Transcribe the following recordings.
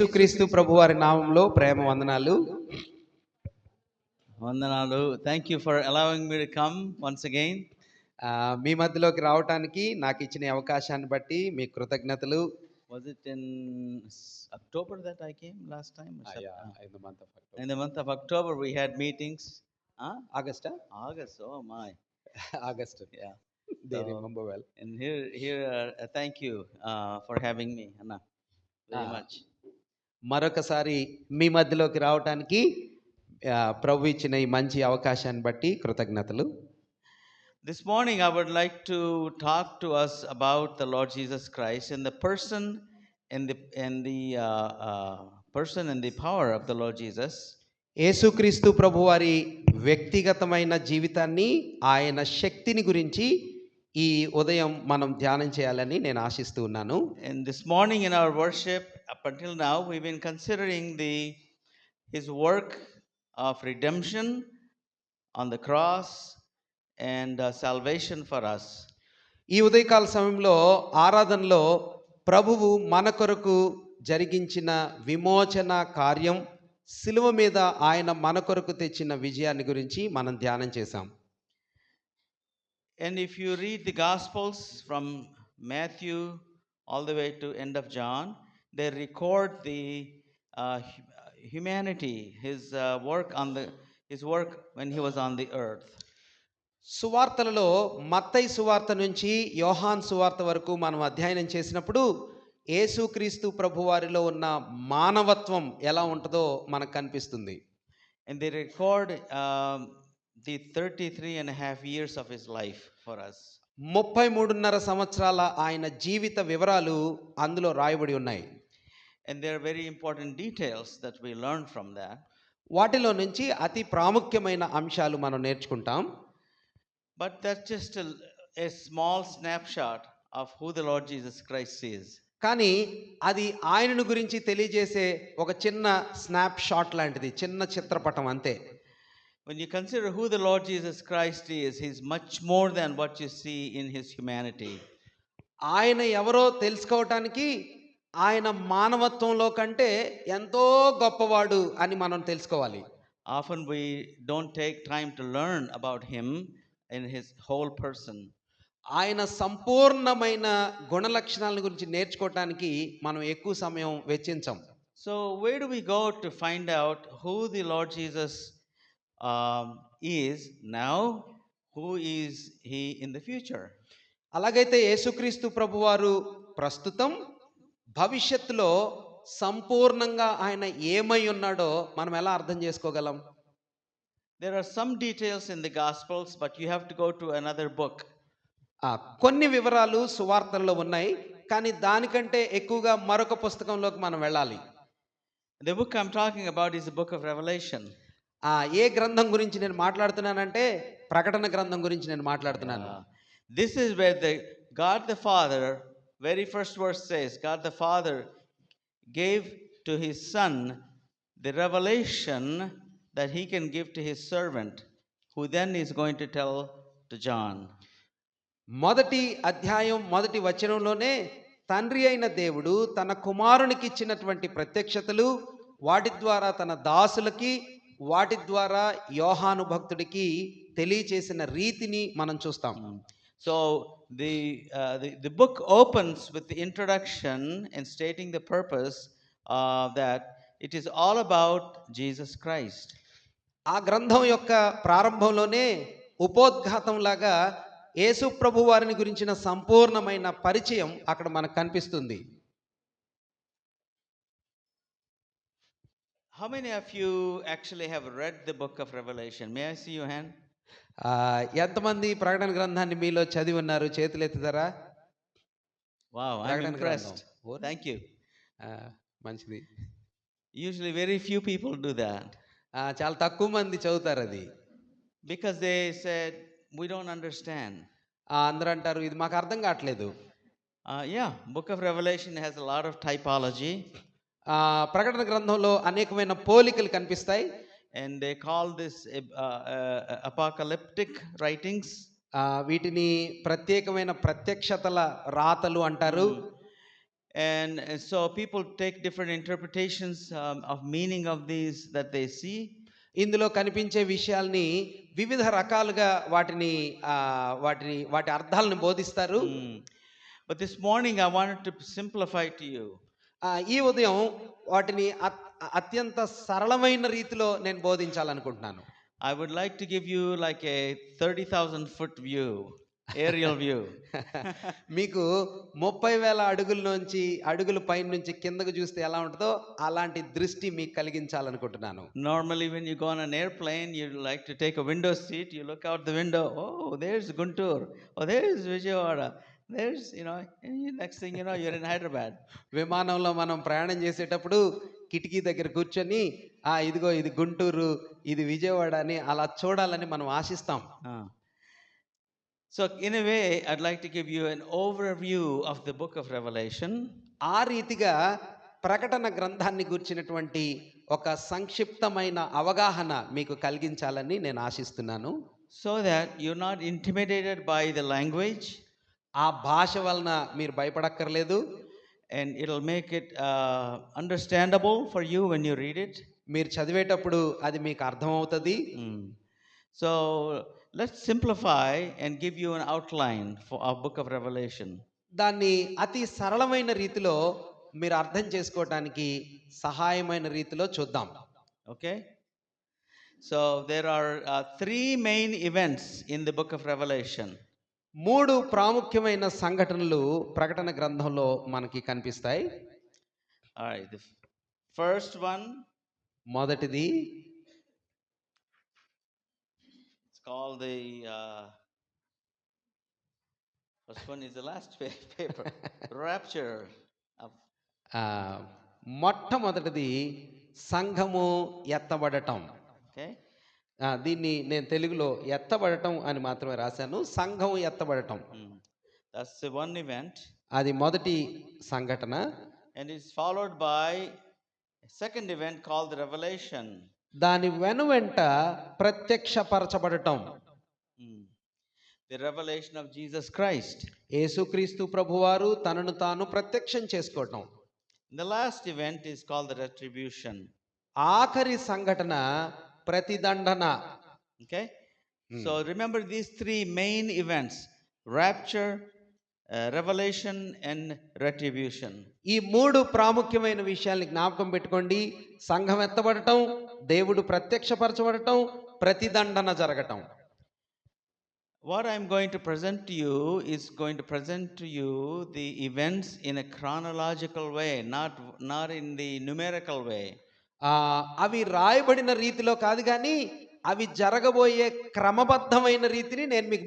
యేసుక్రీస్తు ప్రభువారి నామంలో ప్రేమ వందనాలు. Thank you for allowing me to come once again. మీ మధ్యలోకి రావటానికి నాకు ఇచ్చిన అవకాశాన్ని బట్టి మీకు కృతజ్ఞతలు. Was it in October that I came last time? In the month of October we had meetings. August. Oh my. August. Yeah. They remember well. And here thank you for having me, Anna. Very much. మరొకసారి మీ మధ్యలోకి రావటానికి ప్రభు ఇచ్చిన ఈ మంచి అవకాశాన్ని బట్టి కృతజ్ఞతలు. This morning I would like to talk to us about the Lord Jesus Christ and the person and the power of the Lord Jesus. యేసుక్రీస్తు ప్రభువారి వ్యక్తిగతమైన జీవితాన్ని, ఆయన శక్తిని గురించి ఈ ఉదయం మనం ధ్యానం చేయాలని నేను ఆశిస్తూ ఉన్నాను. And this morning in our worship, up until now, we've been considering his work of redemption on the cross and salvation for us. ఈ ఉదయకాల సమయంలో ఆరాధనలో ప్రభువు మన కొరకు జరిగించిన విమోచన కార్యం, సిలువ మీద ఆయన మన కొరకు తెచ్చిన విజయాన్ని గురించి మనం ధ్యానం చేశాం. And if you read the Gospels from Matthew all the way to end of John, they record the humanity, his work when he was on the earth. సువార్తలలో మత్తయి సువార్త నుంచి యోహాన్ సువార్త వరకు మనం అధ్యయనం చేసినప్పుడు యేసుక్రీస్తు ప్రభువారిలో ఉన్న మానవత్వం ఎలా ఉంటుందో మనకు కనిపిస్తుంది. And they record the 33.5 years of his life for us. 33.5 సంవత్సరాల ఆయన జీవిత వివరాలు అందులో రాయబడి ఉన్నాయి. And there are very important details that we learn from that. వాటిలో నుంచి అతి ప్రాముఖ్యమైన అంశాలు మనం నేర్చుకుంటాం. But that's just a small snapshot of who the Lord Jesus Christ is. కానీ అది ఆయనను గురించి తెలియజేసే ఒక చిన్న స్నాప్ షాట్ లాంటిది, చిన్న చిత్రపటం అంతే. When you consider who the Lord Jesus Christ is, he's much more than what you see in his humanity. ఆయన ఎవరో తెలుసుకోవటానికి ఆయన మానవత్వంలో కంటే ఎంతో గొప్పవాడు అని మనం తెలుసుకోవాలి. Often we don't take time to learn about him in his whole person. ఆయన సంపూర్ణమైన గుణ లక్షణాల గురించి నేర్చుకోవటానికి మనం ఎక్కువ సమయం వెచ్చించం. So where do we go to find out who the Lord Jesus is now, who is he in the future? అలాగైతే యేసుక్రీస్తు ప్రభువారు ప్రస్తుతం, భవిష్యత్తులో సంపూర్ణంగా ఆయన ఏమై ఉన్నాడో మనం ఎలా అర్థం చేసుకోగలం? There are some details in the Gospels, but you have to go to another book. కొన్ని వివరాలు సువార్తల్లో ఉన్నాయి, కానీ దానికంటే ఎక్కువగా మరొక పుస్తకంలోకి మనం వెళ్ళాలి. The book I'm talking about is the book of Revelation. ఏ గ్రంథం గురించి నేను మాట్లాడుతున్నానంటే ప్రకటన గ్రంథం గురించి నేను మాట్లాడుతున్నాను. This is where God the Father, very first verse says, God the Father gave to his son the revelation that he can give to his servant, who then is going to tell to John. మొదటి అధ్యాయం మొదటి వచనంలోనే తండ్రి అయిన దేవుడు తన కుమారునికి ఇచ్చినటువంటి ప్రత్యక్షతలు, వాటి ద్వారా తన దాసులకి, వాటి ద్వారా యోహాను భక్తుడికి తెలియచేసిన రీతిని మనం చూస్తాం. So the book opens with the introduction and stating the purpose that it is all about Jesus Christ. ఆ గ్రంథం యొక్క ప్రారంభంలోనే ఉపోద్ఘాతం లాగా యేసు ప్రభు వారిని గురించిన సంపూర్ణమైన పరిచయం అక్కడ మనకు కనిపిస్తుంది. How many of you actually have read the book of Revelation? May I see your hand? ఎంతమంది ప్రకటన గ్రంథాన్ని మీలో చదివి ఉన్నారు? చేతులు ఎత్తుతారా? Wow, I'm impressed. Thank you. మంచిది. Usually very few people do that. చాలా తక్కువ మంది చదువుతారు అది. Because they said we don't understand. అందరూ అంటారు ఇది మాకు అర్థం కావట్లేదు. Yeah, book of Revelation has a lot of typology. ప్రకటన గ్రంథంలో అనేకమైన పోలికలు కనిపిస్తాయి. And they call this apocalyptic writings. వీటిని ప్రత్యేకమైన ప్రత్యక్షతల రాతలు అంటారు. And so people take different interpretations of meaning of these that they see. ఇందులో కనిపించే విషయాల్ని వివిధ రకాలుగా వాటి అర్థాలను బోధిస్తారు. Mm. But this morning I wanted to simplify to you. ఈ ఉదయం వాటిని అత్యంత సరళమైన రీతిలో నేను బోధించాలనుకుంటున్నాను. I would like to give you like a 30,000 foot view, aerial view. మీకు 30,000 అడుగుల పైన నుంచి కిందకు చూస్తే ఎలా ఉంటుందో అలాంటి దృష్టి మీకు కలిగించాలనుకుంటున్నాను. Normally when you go on an airplane, you like to take a window seat, you look out the window, oh, there's Guntur, oh, there's Vijayawada, there's, next thing you know, you're in Hyderabad. విమానంలో మనం ప్రయాణం చేసేటప్పుడు కిటికీ దగ్గర కూర్చొని ఇదిగో ఇది గుంటూరు, ఇది విజయవాడ అని అలా చూడాలని మనం ఆశిస్తాం. So in a way, I'd like to give you an overview of the book of Revelation. ఆ రీతిగా ప్రకటన గ్రంథాన్ని గురించినటువంటి ఒక సంక్షిప్తమైన అవగాహన మీకు కలిగించాలని నేను ఆశిస్తున్నాను. So that you're not intimidated by the language. ఆ భాష వలన మీరు భయపడక్కర్లేదు. And it'll make it understandable for you when you read it. మీరు చదివేటప్పుడు అది మీకు అర్థమవుతుంది. So let's simplify and give you an outline for our book of Revelation. దాన్ని అతి సరళమైన రీతిలో మీరు అర్థం చేసుకోవడానికి సహాయమైన రీతిలో చూద్దాం. Okay? So there are three main events in the book of Revelation. 3 ప్రాముఖ్యమైన సంఘటనలు ప్రకటన గ్రంథంలో మనకి కనిపిస్తాయి. All right, the first one, మొదటిది, it's called the first one is the last paper, rapture of, మొట్టమొదటిది సంఘము ఎత్తబడటం. okay. దీన్ని నేను తెలుగులో ఎత్తబడటం అని మాత్రమే రాశాను. సంఘం ఎత్తబడటం, that's the one event. అది మొదటి సంఘటన. And it's followed by a second event called the revelation. దాని వెనువెంట ప్రత్యక్షపరచబడటం, the revelation of Jesus Christ. యేసుక్రీస్తు ప్రభువారు తనను తాను ప్రత్యక్షం చేసుకోవటం. The last event is called the retribution. ఆఖరి సంఘటన ప్రతిదండన. Okay? So remember these three main events: rapture, revelation and retribution. ఈ 3 ప్రాముఖ్యమైన విషయాల్ని జ్ఞాపకం పెట్టుకోండి. సంఘం ఎత్తబడటం, దేవుడు ప్రత్యక్షపరచబడటం, ప్రతిదండన జరగటం. What I'm going to present to you is going to present to you the events in a chronological way, not in the numerical way. అవి రాయబడిన రీతిలో కాదు కానీ అవి జరగబోయే క్రమబద్ధమైన రీతిని నేను మీకు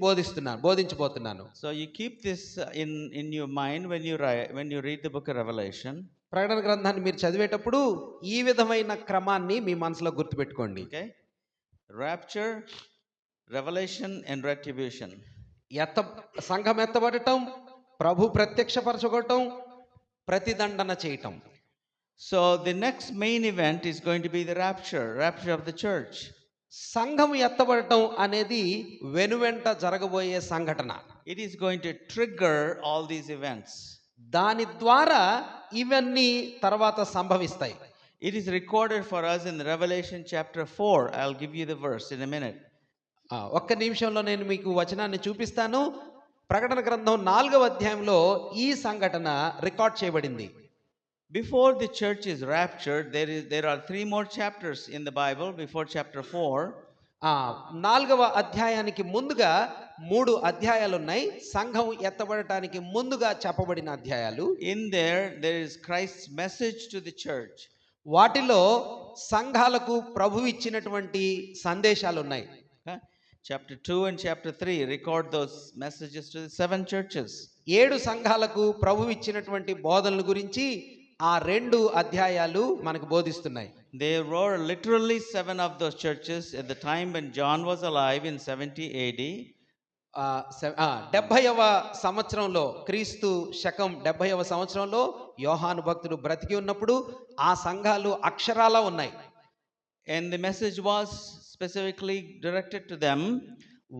బోధించబోతున్నాను. So you keep this in your mind when you read the book of Revelation. ప్రకటన గ్రంథాన్ని మీరు చదివేటప్పుడు ఈ విధమైన క్రమాన్ని మీ మనసులో గుర్తుపెట్టుకోండి. Okay? Rapture, revelation and retribution. సంఘం ఎత్తబడటం, ప్రభు ప్రత్యక్షపరచబడటం, ప్రతిదండన చేయటం. So the next main event is going to be the rapture of the church. సంఘం ఎత్తబడటం అనేది వెనువెంట జరగబోయే సంఘటన. It is going to trigger all these events. దాని ద్వారా ఇవన్నీ తర్వాత సంభవిస్తాయి. It is recorded for us in Revelation chapter 4. I'll give you the verse in a minute. ఒక్క నిమిషంలో నేను మీకు వచనాన్ని చూపిస్తాను. ప్రకటన గ్రంథం 4వ అధ్యాయంలో ఈ సంఘటన రికార్డ్ చేయబడింది. Before the church is raptured, there are 3 more chapters in the Bible before chapter 4. 4వ అధ్యాయానికి ముందుగా 3 అధ్యాయాలు ఉన్నాయి. సంఘం ఎత్తబడటానికి ముందుగా చెప్పబడిన అధ్యాయాలు. In there is Christ's message to the church. వాటిలో సంఘాలకు ప్రభువు ఇచ్చినటువంటి సందేశాలు ఉన్నాయి. Chapter 2 and chapter 3 record those messages to the 7 churches. 7 సంఘాలకు ప్రభువు ఇచ్చినటువంటి బోధనల గురించి ఆ 2 అధ్యాయాలు మనకు బోధిస్తున్నాయి. There were literally 7 of those churches at the time when John was alive in 70 AD. 70వ సంవత్సరంలో, క్రీస్తు శకం 70వ సంవత్సరంలో యోహాను భక్తుడు బ్రతికి ఉన్నప్పుడు ఆ సంఘాలు అక్షరాలా ఉన్నాయి. And the message was specifically directed to them.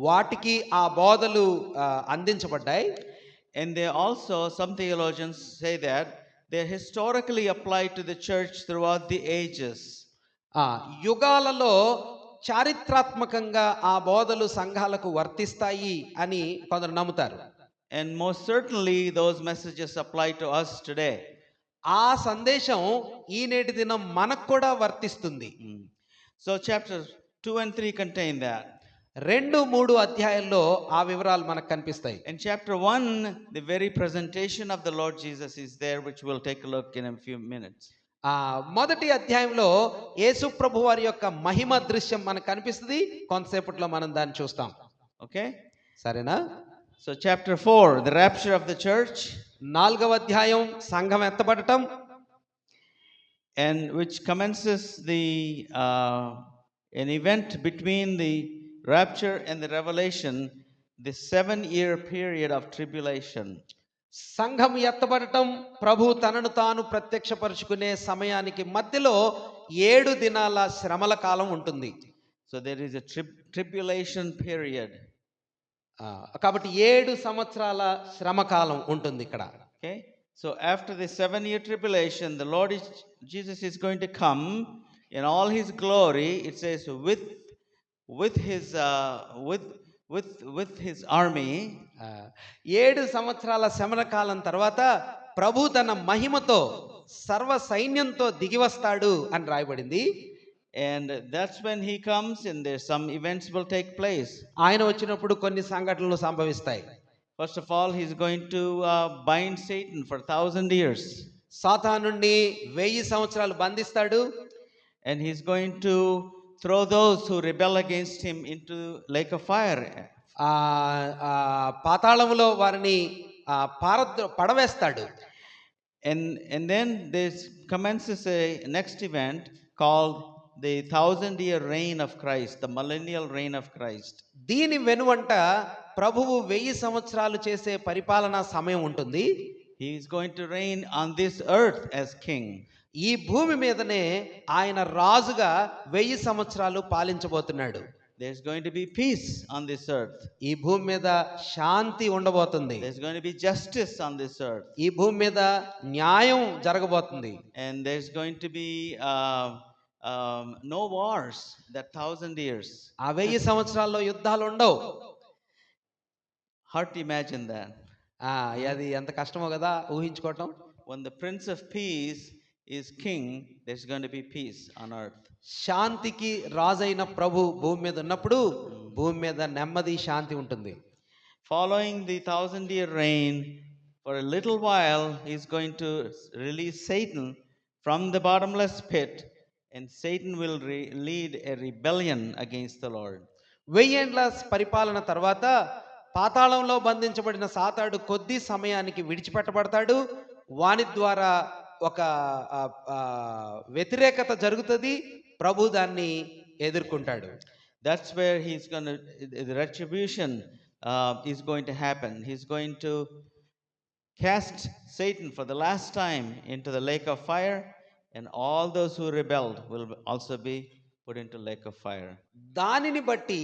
వాటికి ఆ బోధలు అందించబడ్డాయి. And they also, some theologians say that they're historically applied to the church throughout the ages. ఆ యుగాలలో చారిత్రాత్మకంగా ఆ బోధలు సంఘాలకు వర్తిస్తాయి అని కొందరు నమ్ముతారు. And most certainly, those messages apply to us today. ఆ సందేశం ఈనేటి దినం మనకు కూడా వర్తిస్తుంది. So, chapters 2 and 3 contain that. 2-3 అధ్యాయాల్లో ఆ వివరాలు మనకు కనిపిస్తాయి. In chapter 1, the very presentation of the Lord Jesus is there, which we'll take a look in a few minutes. ఆ మొదటి అధ్యాయంలో యేసు ప్రభు వారి యొక్క మహిమ దృశ్యం మనకు కనిపిస్తుంది. కొంతసేపట్లో మనం దాన్ని చూస్తాం. Okay? సరేనా? So, chapter 4, the rapture of the church. 4వ అధ్యాయం సంఘం ఎత్తబడటం, and which commences an event between the rapture and the revelation, the 7-year period of tribulation. సంఘం ఎత్తబడటం ప్రభు తనను తాను ప్రత్యక్షపరుచుకునే సమయానికి మధ్యలో 7 దినాల శ్రమల కాలం ఉంటుంది. So there is a tribulation period. కాబట్టి 7 సంవత్సరాల శ్రమ కాలం ఉంటుంది ఇక్కడ. Okay, so after the 7-year tribulation, the Lord Jesus is going to come in all his glory. It says with his army. 7 సంవత్సరాల శ్రమల కాలం తర్వాత ప్రభు తన మహిమతో సర్వ సైన్యంతో దిగి వస్తాడు అని రాయబడింది. And that's when he comes, and there's some events will take place. ఆయన వచ్చినప్పుడు కొన్ని సంఘటనలు సంభవిస్తాయి. First of all, he's going to bind Satan for 1,000 years. సాతానుని 1000 సంవత్సరాలు బంధిస్తాడు. And he's going to throw those who rebel against him into lake of fire. పాతాళములో వారిని పడవేస్తాడు. And then this commences a next event called the 1,000-year reign of Christ, the millennial reign of Christ. దీని వెనువంట ప్రభువు 1000 సంవత్సరాలు చేసే పరిపాలనా సమయం ఉంటుంది. He is going to reign on this earth as king. ఈ భూమి మీదనే ఆయన రాజుగా 1000 సంవత్సరాలు పాలించబోతున్నాడు. There's going to be peace on this earth. ఈ భూమి మీద శాంతి ఉండబోతుంది. There's going to be justice on this earth. ఈ భూమి మీద న్యాయం జరగబోతుంది. And there's going to be no wars that 1,000 years. ఆ 1000 సంవత్సరాల్లో యుద్ధాలు ఉండవు. Hard to imagine that. అది ఎంత కష్టమో కదా ఊహించుకోవటం. When the Prince of Peace is king, there's going to be peace on earth. శాంతికి రాజైన ప్రభు భూమి మీద ఉన్నప్పుడు భూమి మీద నెమ్మది శాంతి ఉంటుంది. Following the 1,000-year reign, for a little while he's going to release Satan from the bottomless pit, and Satan will lead a rebellion against the Lord. 1000 ఏండ్ల పరిపాలన తర్వాత పాతాళంలో బంధించబడిన సాతాడు కొద్ది సమయానికి విడిచిపెట్టబడతాడు. వాని ద్వారా ఒక వ్యతిరేకత జరుగుతుంది. ప్రభు దాన్ని ఎదుర్కొంటాడు. That's where the retribution is going to happen. He's going to cast Satan for the last time into the lake of fire, and all those who rebelled will also be put into lake of fire. దానిని బట్టి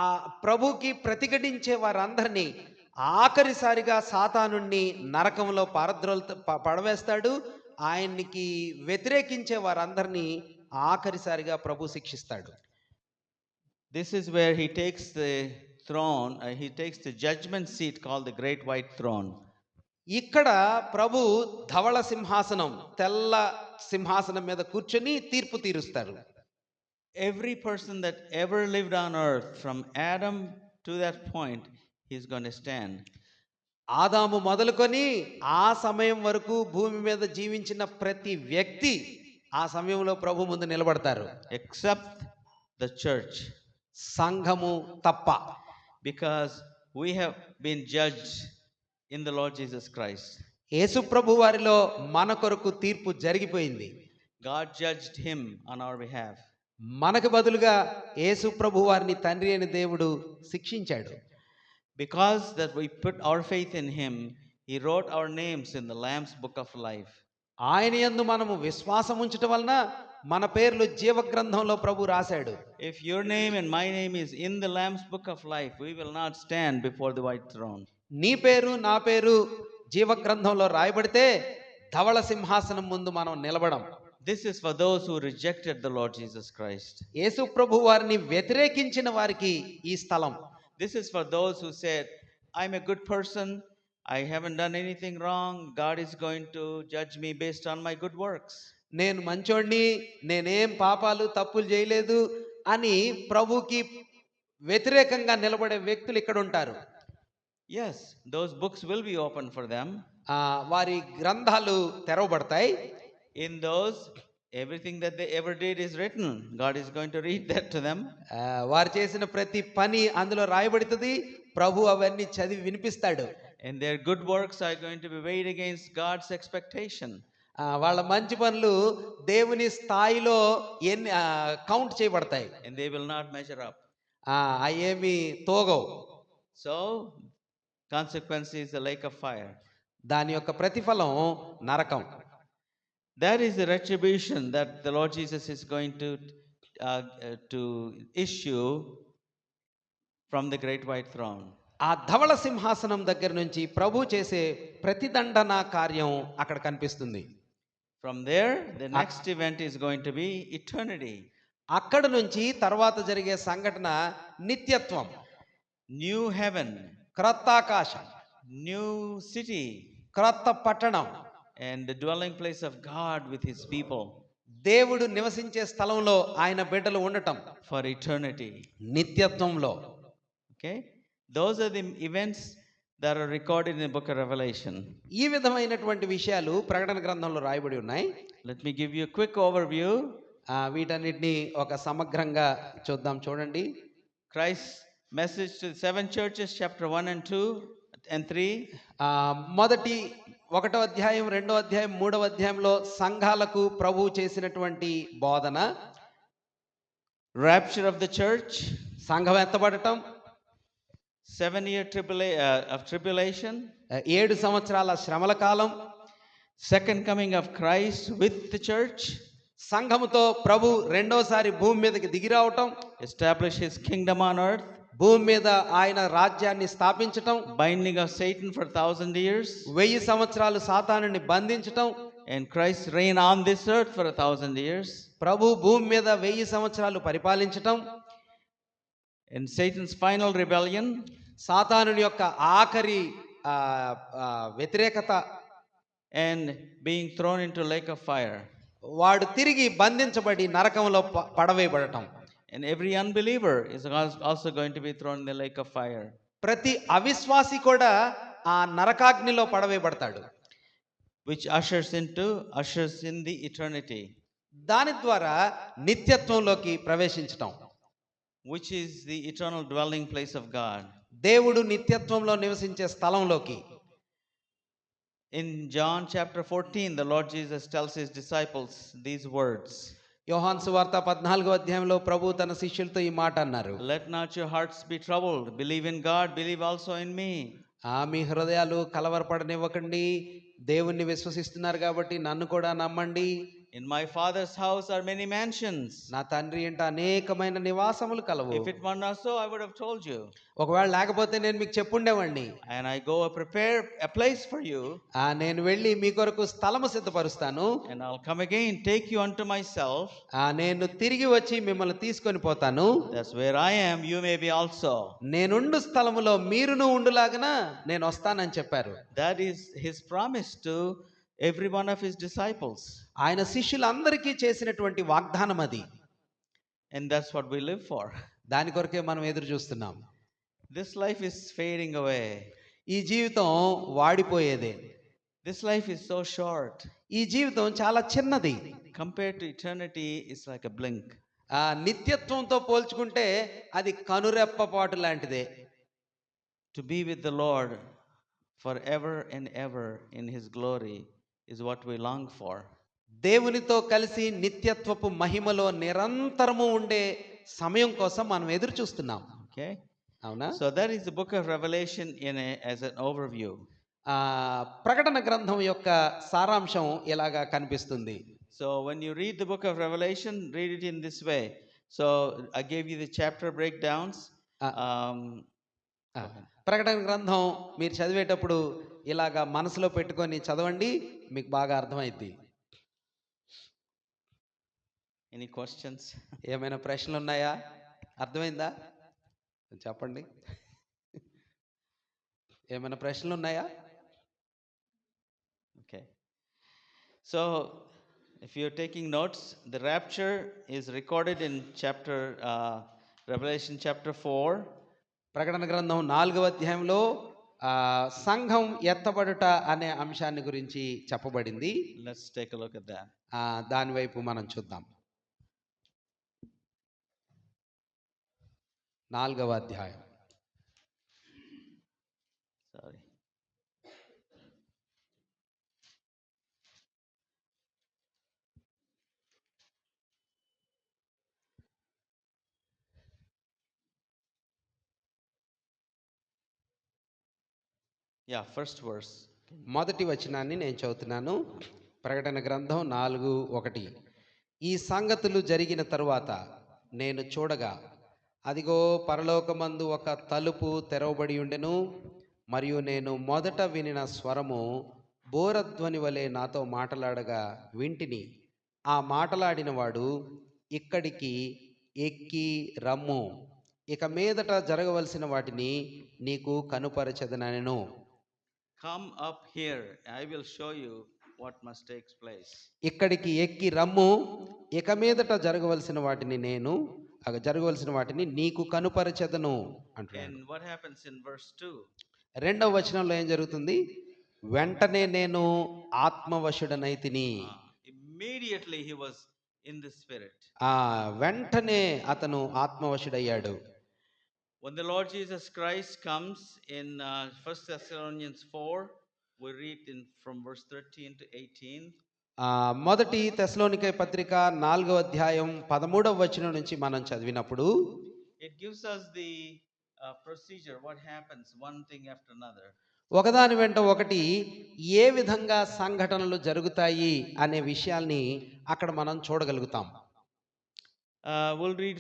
ఆ ప్రభుకి ప్రతిఘటించే వారందరినీ ఆఖరిసారిగా సాతానుని నరకంలో పడవేస్తాడు. ఆయనకి వ్యతిరేకించే వారందరినీ ఆఖరిసారిగా ప్రభు శిక్షిస్తాడు. This is where he takes the throne, he takes the judgment seat called the great white throne. ఇక్కడ ప్రభు ధవళ సింహాసనం, తెల్ల సింహాసనం మీద కూర్చొని తీర్పు తీరుస్తారు. Every person that ever lived on earth from Adam to that point, he's going to stand. ఆదాము మొదలుకొని ఆ సమయం వరకు భూమి మీద జీవించిన ప్రతి వ్యక్తి ఆ సమయంలో ప్రభు ముందు నిలబడతారు. Except the church. సంఘము తప్ప. Because we have been judged in the Lord Jesus Christ. యేసు ప్రభు వారిలో మన కొరకు తీర్పు జరిగిపోయింది. God judged him on our behalf. మనకు బదులుగా యేసు ప్రభు వారిని తండ్రి అయిన దేవుడు శిక్షించాడు. Because that we put our faith in him, he wrote our names in the Lamb's book of life. ఆయన యందు మనము విశ్వాసం ఉంచటం వలన మన పేర్లు జీవ గ్రంథంలో ప్రభు రాశాడు. If your name and my name is in the Lamb's book of life, we will not stand before the white throne. నీ పేరు నా పేరు జీవ గ్రంథంలో రాయబడితే ధవళ సింహాసనం ముందు మనం నిలబడం. This is for those who rejected the Lord Jesus Christ. యేసు ప్రభు వారిని వ్యతిరేకించిన వారికి ఈ స్థలం. This is for those who said, I'm a good person, I haven't done anything wrong, God is going to judge me based on my good works. నేను మంచోడిని, నేనేం పాపాలు తప్పులు చేయలేదు అని ప్రభుకి వ్యతిరేకంగా నిలబడే వ్యక్తులు ఇక్కడ ఉంటారు. Yes, those books will be open for them. వారి గ్రంథాలు తెరవబడతాయి. In those, everything that they ever did is written. God is going to read that to them. వారు చేసిన ప్రతి పని అందులో రాయబడుతుంది. ప్రభు అవన్నీ చదివి వినిపిస్తాడు. And their good works are going to be weighed against God's expectation. వాళ్ళ మంచి పనులు దేవుని స్థాయిలో ఎన్ని కౌంట్ చేయబడతాయి. And they will not measure up. అయేమి తోగవు. So, consequence is the lake of fire. దాని యొక్క ప్రతిఫలం నరకం. That is the retribution that the Lord Jesus is going to issue from the great white throne. ఆ ధవళ సింహాసనం దగ్గర నుంచి ప్రభు చేసే ప్రతిదండన కార్యం అక్కడ కనిపిస్తుంది. From there, the next event is going to be eternity. అక్కడ నుంచి తర్వాత జరిగే సంఘటన నిత్యత్వం. New heaven, క్రొత్త ఆకాశం, new city, క్రొత్త పట్టణం, and the dwelling place of God with his people. దేవుడు నివసించే స్థలంలో ఆయన బిడ్డలు ఉండటం For eternity. నిత్యత్వంలో. Okay? Those are the events that are recorded in the book of Revelation. ఈ విధమైనటువంటి విషయాలు ప్రకటన గ్రంథంలో రాయబడి ఉన్నాయి. Let me give you a quick overview. వీటన్నిటిని ఒక సమగ్రంగా చూద్దాం. చూడండి. Christ's message to the seven churches, chapter 1 and 2 and 3. మొదటి 1వ అధ్యాయం, 2వ అధ్యాయం, 3వ అధ్యాయంలో సంఘాలకు ప్రభు చేసినటువంటి బోధన. Rapture of the church, సంఘం ఎత్తబడటం, 7-year tribulation, 7 సంవత్సరాల శ్రమల కాలం, second coming of Christ with the church, సంఘముతో ప్రభు రెండోసారి భూమి మీదకి దిగి రావటం, establish his kingdom on earth, భూమి మీద ఆయన రాజ్యాన్ని స్థాపించటం, binding of Satan for 1,000 years, 1000 సంవత్సరాలు సాతానుని బంధించటం, and Christ reign on this earth for 1,000 years, ప్రభు భూమి మీద 1000 సంవత్సరాలు పరిపాలించటం, and Satan's final rebellion, సాతానుని యొక్క ఆఖరి వ్యతిరేకత, and being thrown into lake of fire. వాడు తిరిగి బంధించబడి నరకంలో పడవేయబడటం. And every unbeliever is also going to be thrown in the lake of fire. ప్రతి అవిశ్వాసి కూడా ఆ నరకాగ్నిలో పడవేయబడతాడు. Which ushers in the eternity. దాని ద్వారా నిత్యత్వంలోకి ప్రవేశించటం. Which is the eternal dwelling place of God. దేవుడు నిత్యత్వంలో నివసించే స్థలంలోకి. In John chapter 14, the Lord Jesus tells his disciples these words. యోహాను సువార్త 14వ అధ్యాయంలో ప్రభు తన శిష్యులతో ఈ మాట అన్నారు. Let not your hearts be troubled. Believe in God, believe also in me. మీ హృదయాలు కలవరపడనివ్వకండి. దేవుణ్ణి విశ్వసిస్తున్నారు కాబట్టి నన్ను కూడా నమ్మండి. In my Father's house are many mansions. నా తండ్రి ఇంట అనేకమైన నివాసములు కలవు. If it were not so, I would have told you. ఒకవేళ లేకపోతే నేను మీకు చెప్పుండేవాడిని. And I go prepare a place for you. నేను వెళ్ళి మీ కొరకు స్థలము సిద్ధపరుస్తాను. And I'll come again, take you unto myself. నేను తిరిగి వచ్చి మిమ్మల్ని తీసుకొని పోతాను. That's where I am, you may be also. నేనుండు స్థలములో మీరును ఉండులాగన నేను వస్తానని చెప్పారు. That is his promise to every one of his disciples. ఆయన శిష్యులందరికీ చేసినటువంటి వాగ్దానం అది. And that's what we live for. దాని కొరకే మనం ఎదురు చూస్తున్నాం. This life is fading away. ఈ జీవితం వాడిపోయేదే. This life is so short. ఈ జీవితం చాలా చిన్నది. Compared to eternity, it's like a blink. నిత్యత్వంతో పోల్చుకుంటే అది కనురెప్పపాటు లాంటిదే. To be with the Lord forever and ever in his glory is what we long for. దేవునితో కలిసి నిత్యత్వపు మహిమలో నిరంతరము ఉండే సమయం కోసం మనం ఎదురు చూస్తున్నాం. Okay? అవునా? So that is the book of Revelation as an overview. ప్రకటన గ్రంథం యొక్క సారాంశం ఇలాగా కనిపిస్తుంది. So when you read the book of Revelation, read it in this way. So I gave you the chapter breakdowns. ప్రకటన గ్రంథం మీరు చదివేటప్పుడు ఇలాగా మనసులో పెట్టుకొని చదవండి, మీకు బాగా అర్థమైద్ది. Any questions? ఏమైనా ప్రశ్నలు ఉన్నాయా? అర్థమైందా? చెప్పండి. ఏమైనా ప్రశ్నలు ఉన్నాయా? Okay. So, if you're taking notes, the rapture is recorded in Revelation chapter 4. ప్రకటన గ్రంథం 4వ అధ్యాయంలో సంఘం ఎత్తబడుట అనే అంశాన్ని గురించి చెప్పబడింది. Let's take a look at that. దాని వైపు మనం చూద్దాం. 4వ అధ్యాయం. Sorry. Yeah, first verse. మొదటి వచనాన్ని నేను చదువుతున్నాను. ప్రకటన గ్రంథం 4:1. ఈ సంగతులు జరిగిన తరువాత నేను చూడగా, అదిగో పరలోకమందు ఒక తలుపు తెరవబడి ఉండెను, మరియు నేను మొదట వినిన స్వరము బోరధ్వని వలె నాతో మాటలాడగా వింటిని. ఆ మాటలాడిన వాడు, ఇక్కడికి ఎక్కి రమ్ము, ఇక మీదట జరగవలసిన వాటిని నీకు కనుపరచెదనెను. Come up here, I will show you what must take place. ఇక్కడికి ఎక్కి రమ్ము, ఇక మీదట జరగవలసిన వాటిని నీకు కనుపరచెదను అంటున్నాడు. And what happens in verse 2? రెండవ వచనంలో ఏం జరుగుతుంది? వెంటనే నేను ఆత్మవశుడనైతిని. Immediately he was in the spirit. వెంటనే అతను ఆత్మవశుడయ్యాడు. When the Lord Jesus Christ comes in 1 Thessalonians 4, we read from verse 13 to 18. మొదటి తెస్సలోనికై పత్రిక 4వ అధ్యాయం 13వ వచనం నుంచి మనం చదివినప్పుడు it gives us the procedure, what happens one thing after another. ఒకదాని వెంట ఒకటి ఏ విధంగా సంఘటనలు జరుగుతాయి అనే విషయాల్ని అక్కడ మనం చూడగలుగుతాం. We'll read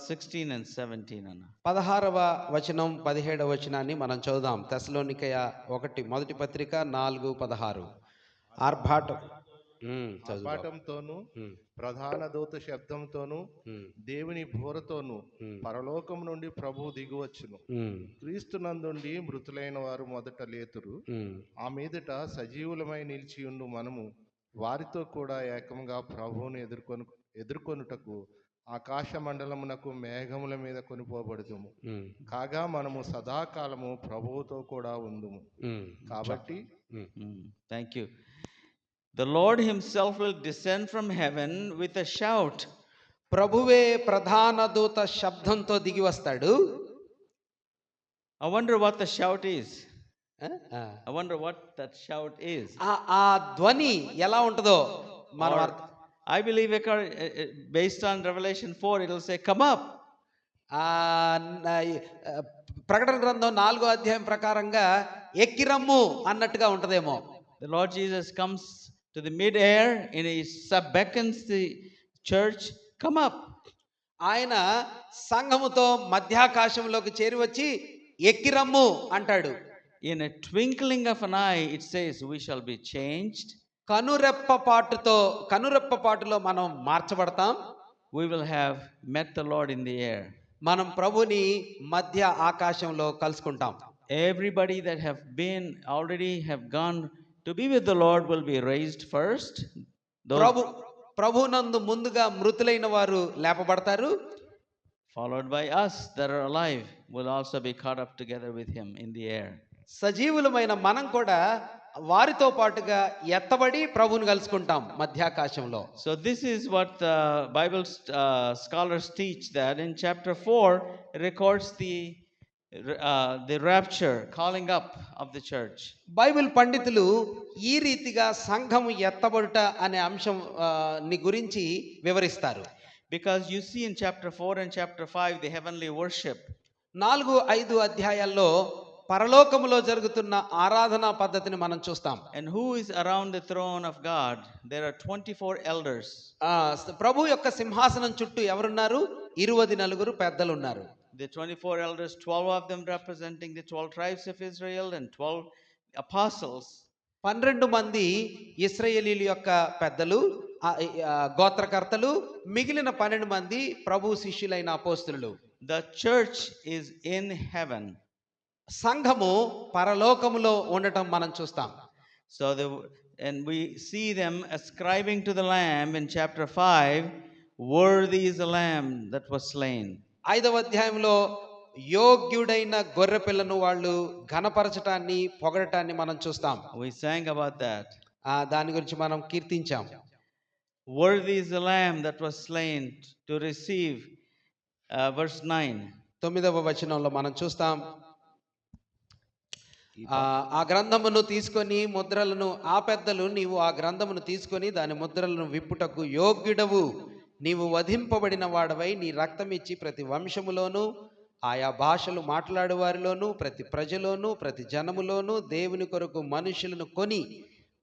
16 and 17. 16వ వచనం 17వ వచనాన్ని మనం చదువుదాం. తెస్సలోనికయ 1 మొదటి పత్రిక 4:16. ఆర్భాటంతోను ప్రధాన దూత శబ్దంతోను దేవుని బోరతోను పరలోకం నుండి ప్రభువు దిగువచ్చును. క్రీస్తునందుండి మృతులైన వారు మొదట లేతురు. ఆ మీదట సజీవులమై నిలిచి ఉండు మనము వారితో కూడా ఏకంగా ప్రభువును ఎదుర్కొనుటకు ఆకాశ మండలమునకు మేఘముల మీద కొనిపోబడుదుము. కాగా మనము సదాకాలము ప్రభువుతో కూడా ఉందుము. కాబట్టి thank you. The Lord himself will descend from heaven with a shout. ప్రభువే ప్రధాన దూత శబ్దంతో దిగి వస్తాడు. I wonder what the shout is. I wonder what that shout is. ఆ ధ్వని ఎలా ఉంటుందో మనం I believe based on Revelation 4 it will say come up. ప్రకటన గ్రంథం 4వ అధ్యాయం ప్రకారంగా ఎక్కిరమ్ము అన్నట్టుగా ఉంటదేమో. The Lord Jesus comes to the mid-air and he beckons the church, come up. ఆయన సంఘముతో మధ్యాకాశంలోకి చేరి వచ్చి ఎక్కిరమ్ము అంటాడు. In a twinkling of an eye it says we shall be changed. కనురెప్పపాటులో మనం మార్చబడతాం. We will have met the Lord in the air. మనం ప్రభుని మధ్య ఆకాశంలో కలుసుకుంటాం. Everybody that already have gone to be with the Lord will be raised first. ప్రభునందు ముందుగా మృతులైన వారు లేపబడతారు. Followed by us that are alive will also be caught up together with him in the air. సజీవులమైన మనం కూడా వారితో పాటుగా ఎత్తబడి ప్రభువుని కలుసుకుంటాం మధ్యాకాశంలో. So this is what the Bible scholars teach, that in chapter 4 it records the rapture, calling up of the church. Bible పండితులు ఈ రీతిగా సంఘం ఎత్తబడుట అనే అంశం ని గురించి వివరిస్తారు. Because you see in chapter 4 and chapter 5 the heavenly worship. 4-5 అధ్యాయాల్లో పరలోకములో జరుగుతున్న ఆరాధనా పద్ధతిని మనం చూస్తాం. And who is around the throne of God? There are 24 elders. ప్రభు యొక్క సింహాసనం చుట్టూ ఎవరున్నారు? 24 పెద్దలు ఉన్నారు. The 24 elders, 12 of them representing the 12 tribes of Israel and 12 apostles, 12 మంది ఇశ్రాయేలీల యొక్క పెద్దలు, గోత్రకర్తలు, మిగిలిన 12 మంది ప్రభు శిష్యులైన అపోస్తలులు. the church is in heaven. సంఘము పరలోకములో ఉండటం మనం చూస్తాం. So and we see them ascribing to the Lamb in chapter 5, worthy is the Lamb that was slain. 5వ అధ్యాయంలో యోగ్యుడైన గొర్రెపిల్లను వాళ్ళు ఘనపరచటాన్ని, పొగడటాన్ని మనం చూస్తాం. We sang about that. దాని గురించి మనం కీర్తించాం. Worthy is the Lamb that was slain to receive, verse 9. 9వ వచనంలో మనం చూస్తాం, ఆ గ్రంథమును తీసుకొని ముద్రలను, ఆ పెద్దలు, నీవు ఆ గ్రంథమును తీసుకొని దాని ముద్రలను విప్పుటకు యోగ్యుడవు, నీవు వధింపబడిన వాడవై నీ రక్తం ఇచ్చి ప్రతి వంశములోను, ఆయా భాషలు మాట్లాడు వారిలోను, ప్రతి ప్రజలోను, ప్రతి జనములోను దేవుని కొరకు మనుషులను కొని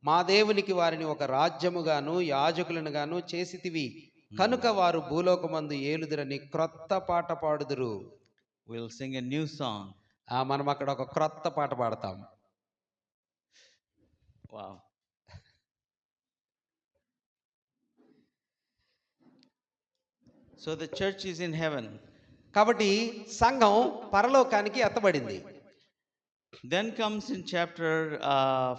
మా దేవునికి వారిని ఒక రాజ్యముగాను యాజకులను గాను చేసితివి, కనుక వారు భూలోకమందు ఏలుదురని క్రొత్త పాట పాడుదురు. We'll sing a new song. మనం అక్కడ ఒక క్రొత్త పాట పాడతాం. Wow. So the church is in heaven. కాబట్టి సంఘం పరలోకానికి ఎత్తబడింది. Then comes in chapter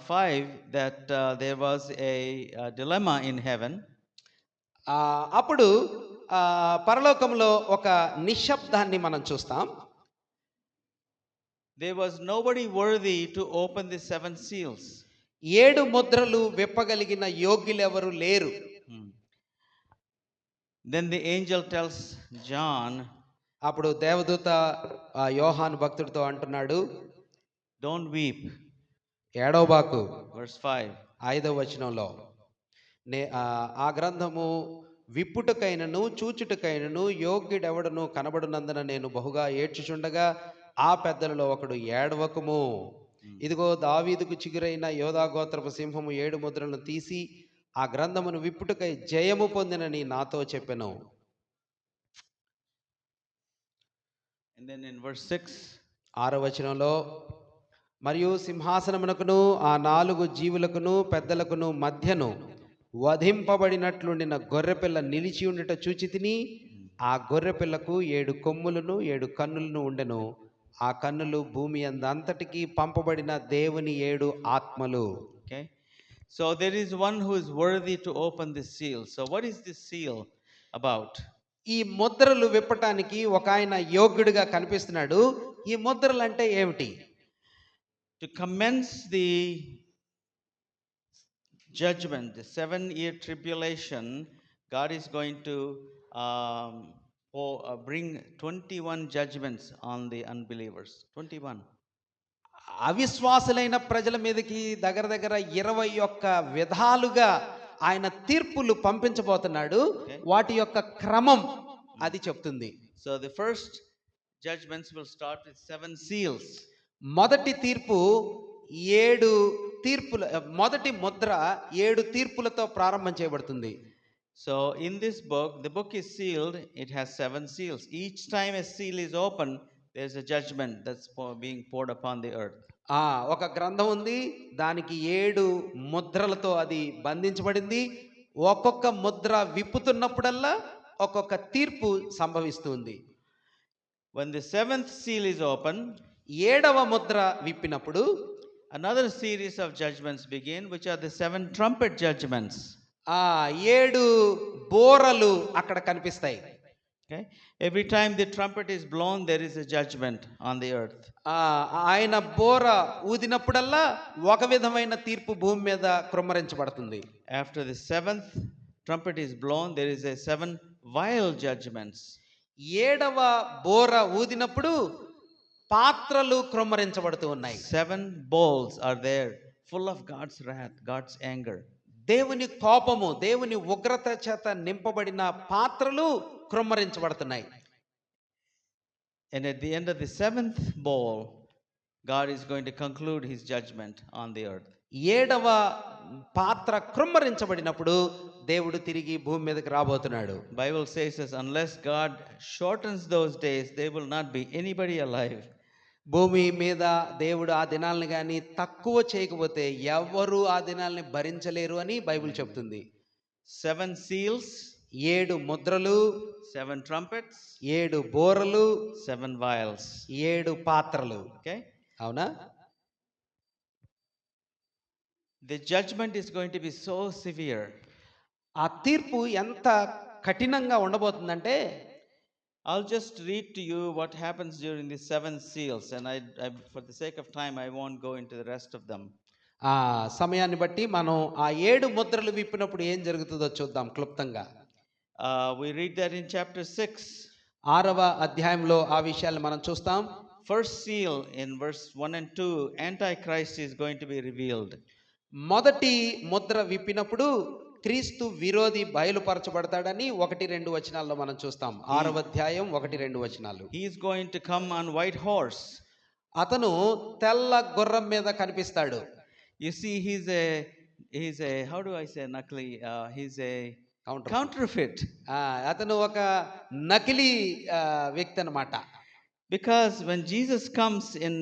5 that there was a dilemma in heaven. అప్పుడు పరలోకంలో ఒక నిశ్శబ్దాన్ని మనం చూస్తాం. There was nobody worthy to open the 7 seals. 7 ముద్రలు విప్పగలిగిన యోగ్యులెవరు లేరు. Then the angel tells John, అప్పుడు దేవదూత యోహాను భక్తుడితో అంటున్నాడు, don't weep. ఏడవబాకు. Verse 5. 5వ వచనంలో, ఆ గ్రంథము విప్పుటకైనను చూచుటకైనను యోగ్యుడెవడను కనబడునందున నేను బహుగా ఏడ్చుచుండగా ఆ పెద్దలలో ఒకడు, ఏడవకము, ఇదిగో దావీదుకు చిగురైన యోధా గోత్రపు సింహము 7 ముద్రలను తీసి ఆ గ్రంథమును విప్పుటకై జయము పొందినని నాతో చెప్పెను. And then in verse 6, 6వ వచనంలో, మరియు సింహాసనమునకును ఆ 4 జీవులకును పెద్దలకును మధ్యను వధింపబడినట్లుండిన గొర్రెపిల్ల నిలిచి ఉండుట చూచితిని. ఆ గొర్రెపిల్లకు 7 కొమ్ములను 7 కన్నులను ఉండెను. ఆ కన్నులు భూమి అంతటికి పంపబడిన దేవుని 7 ఆత్మలు. okay, so there is one who is worthy to open this seal. So what is this seal about? ఈ ముద్రలు విప్పటానికి ఒక ఆయన యోగ్యుడిగా కనిపిస్తున్నాడు. ఈ ముద్రలు అంటే ఏమిటి? To commence the judgment, the 7-year tribulation, God is going to bring 21 judgments on the unbelievers. 21. అవిశ్వాసులైన ప్రజల మీదకి దగ్గర 21 విధాలుగా ఆయన తీర్పులు పంపించబోతున్నాడు. వాటి యొక్క క్రమం అది చెప్తుంది. So the first judgments will start with 7 seals. మొదటి తీర్పు 7 తీర్పుల, మొదటి ముద్ర 7 తీర్పులతో ప్రారంభం చేయబడుతుంది. So in this book, the book is sealed, it has 7 seals. Each time a seal is opened, there's a judgment that's being poured upon the earth. ఒక గ్రంథం ఉంది, దానికి 7 ముద్రలతో అది బంధించబడింది. ఒక్కొక్క ముద్ర విప్పుతున్నప్పుడల్లా ఒక్కొక్క తీర్పు సంభవిస్తుంది. When the 7th seal is opened, 7వ Mudra విప్పినప్పుడు another series of judgments begin, which are the 7 trumpet judgments. 7 బోరలు అక్కడ కనిపిస్తాయి. Okay, every time the trumpet is blown, there is a judgment on the earth. ఆయన బోర ఊదినప్పుడల్లా ఒక విధమైన తీర్పు భూమి మీద కృమ్మరించబడుతుంది. After the 7th trumpet is blown, there is a 7 vial judgments. 7వ బోర ఊదినప్పుడు పాత్రలు కృమ్మరించబడుతూ ఉన్నాయి. 7 bowls are there, full of God's wrath, God's anger. దేవుని కోపము, దేవుని ఉగ్రత చేత నింపబడిన పాత్రలు కృమ్మరించబడుతున్నాయి. And at the end of the 7th bowl, God is going to conclude his judgment on the earth. 7వ పాత్ర కృమ్మరించబడినప్పుడు దేవుడు తిరిగి భూమి మీదకి రాబోతున్నాడు. Bible says unless God shortens those days, there will not be anybody alive. భూమి మీద దేవుడు ఆ దినాల్ని కానీ తక్కువ చేయకపోతే ఎవ్వరు ఆ దినాల్ని భరించలేరు అని బైబిల్ చెప్తుంది. 7 seals, 7 ముద్రలు, 7 trumpets, 7 బోరలు, 7 vials. 7 పాత్రలు. Okay? అవునా? The judgment is going to be so severe. ఆ తీర్పు ఎంత కఠినంగా ఉండబోతుందంటే, I'll just read to you what happens during the 7 seals, and for the sake of time, I won't go into the rest of them. ఆ సమయాన్ని బట్టి మనం ఆ 7 ముద్రలు విప్పినప్పుడు ఏం జరుగుతుందో చూద్దాం క్లుప్తంగా. We read that in chapter 6. 6వ అధ్యాయంలో ఆ విషయాలు మనం చూస్తాం. First seal in verse 1 and 2, Antichrist is going to be revealed. మొదటి ముద్ర విప్పినప్పుడు క్రీస్తు విరోధి బయలుపరచబడతాడని 1-2 వచనాల్లో మనం చూస్తాం. 6వ అధ్యాయం 1-2 వచనాలు. He is going to come on white horse. అతను తెల్ల గుర్రం మీద కనిపిస్తాడు. You see, he's a how do I say nakli? He's a Counterfeit. counterfeit. అతను ఒక నకిలీ వ్యక్తి అన్నమాట. Because when Jesus comes in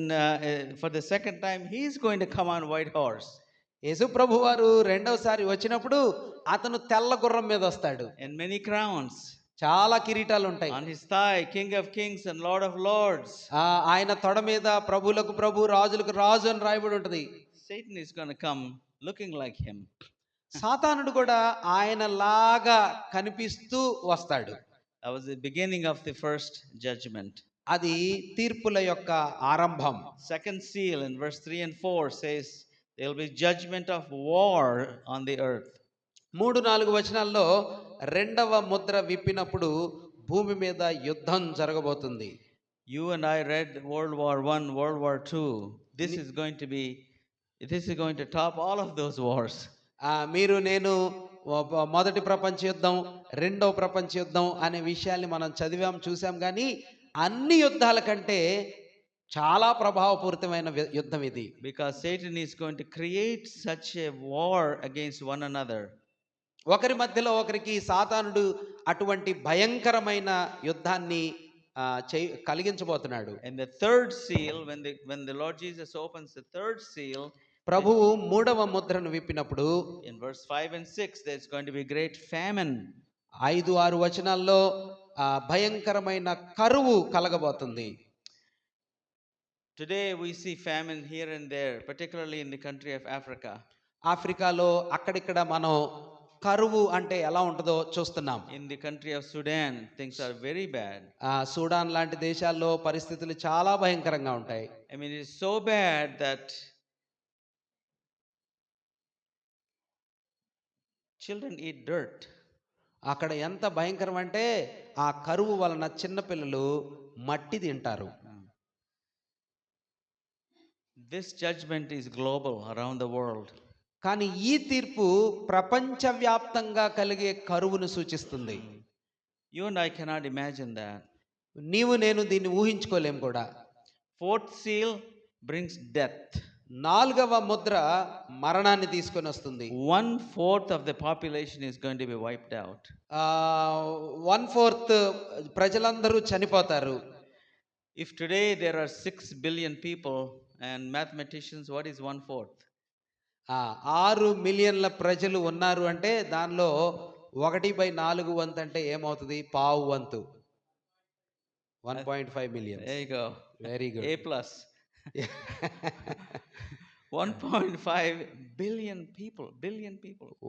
for the second time, he is going to come on white horse. యేసు ప్రభు వారు రెండవసారి వచ్చినప్పుడు అతను తెల్ల గుర్రం మీద వస్తాడు. And many crowns. చాలా కిరీటాలు ఉంటాయి. On his thigh, King of Kings and Lord of Lords. ఆయన తొడ మీద ప్రభువులకు ప్రభు రాజులకు రాజు అని రాయబడి ఉంటుంది. Satan is going to come looking like him. సాతానుడు కూడా ఆయన లాగా కనిపిస్తూ వస్తాడు. That was the beginning of the first judgment. అది తీర్పుల యొక్క ఆరంభం. Second seal in verse 3 and 4 says there will be judgment of war on the earth. 3-4 వచనాల్లో రెండవ ముద్ర విప్పినప్పుడు భూమి మీద యుద్ధం జరగబోతుంది. You and I read World War I, World War II. This is going to top all of those wars. మీరు నేను మొదటి ప్రపంచ యుద్ధం, రెండవ ప్రపంచ యుద్ధం అనే విషయాల్ని మనం చదివాం చూసాం, కానీ అన్ని యుద్ధాల కంటే చాలా ప్రభావపూరితమైన యుద్ధం ఇది. Because Satan is going to create such a war against one another. ఒకరి మధ్యలో ఒకరికి సాతానుడు అటువంటి భయంకరమైన యుద్ధాన్ని కలిగించబోతున్నాడు. And the third seal, when the Lord Jesus opens the third seal, ప్రభువు 3వ ముద్రను విప్పినప్పుడు in verse 5 and 6, there's going to be great famine. 5-6 వచనాల్లో భయంకరమైన కరువు కలగబోతుంది. Today we see famine here and there, particularly in the country of Africa. ఆఫ్రికాలో అక్కడిక్కడ మనం కరువు అంటే ఎలా ఉంటుందో చూస్తున్నాం. In the country of Sudan, things are very bad. Sudan లాంటి దేశాల్లో పరిస్థితులు చాలా భయంకరంగా ఉంటాయి. I mean, it's so bad that children eat dirt. అక్కడ ఎంత భయంకరం అంటే ఆ కరువు వలన చిన్నపిల్లలు మట్టి తింటారు. This judgment is global around the world. కానీ ఈ తీర్పు ప్రపంచవ్యాప్తంగా కలిగే కరువును సూచిస్తుంది. You and I cannot imagine that. నీవు నేను దీన్ని ఊహించుకోలేం కూడా. Fourth seal brings death. 4వ ముద్ర మరణాన్ని తీసుకొని వస్తుంది. 1/4 of the population is going to be wiped out. 1/4 ప్రజలందరూ చనిపోతారు. If today there are 6 billion people and mathematicians, what is 1/4? 6 మిలియన్ల ప్రజలు ఉన్నారు అంటే దానిలో 1/4 వంతు అంటే ఏమవుతుంది? పావు వంతు. 1.5 million. There you go. Very good. A plus. 1.5 billion people.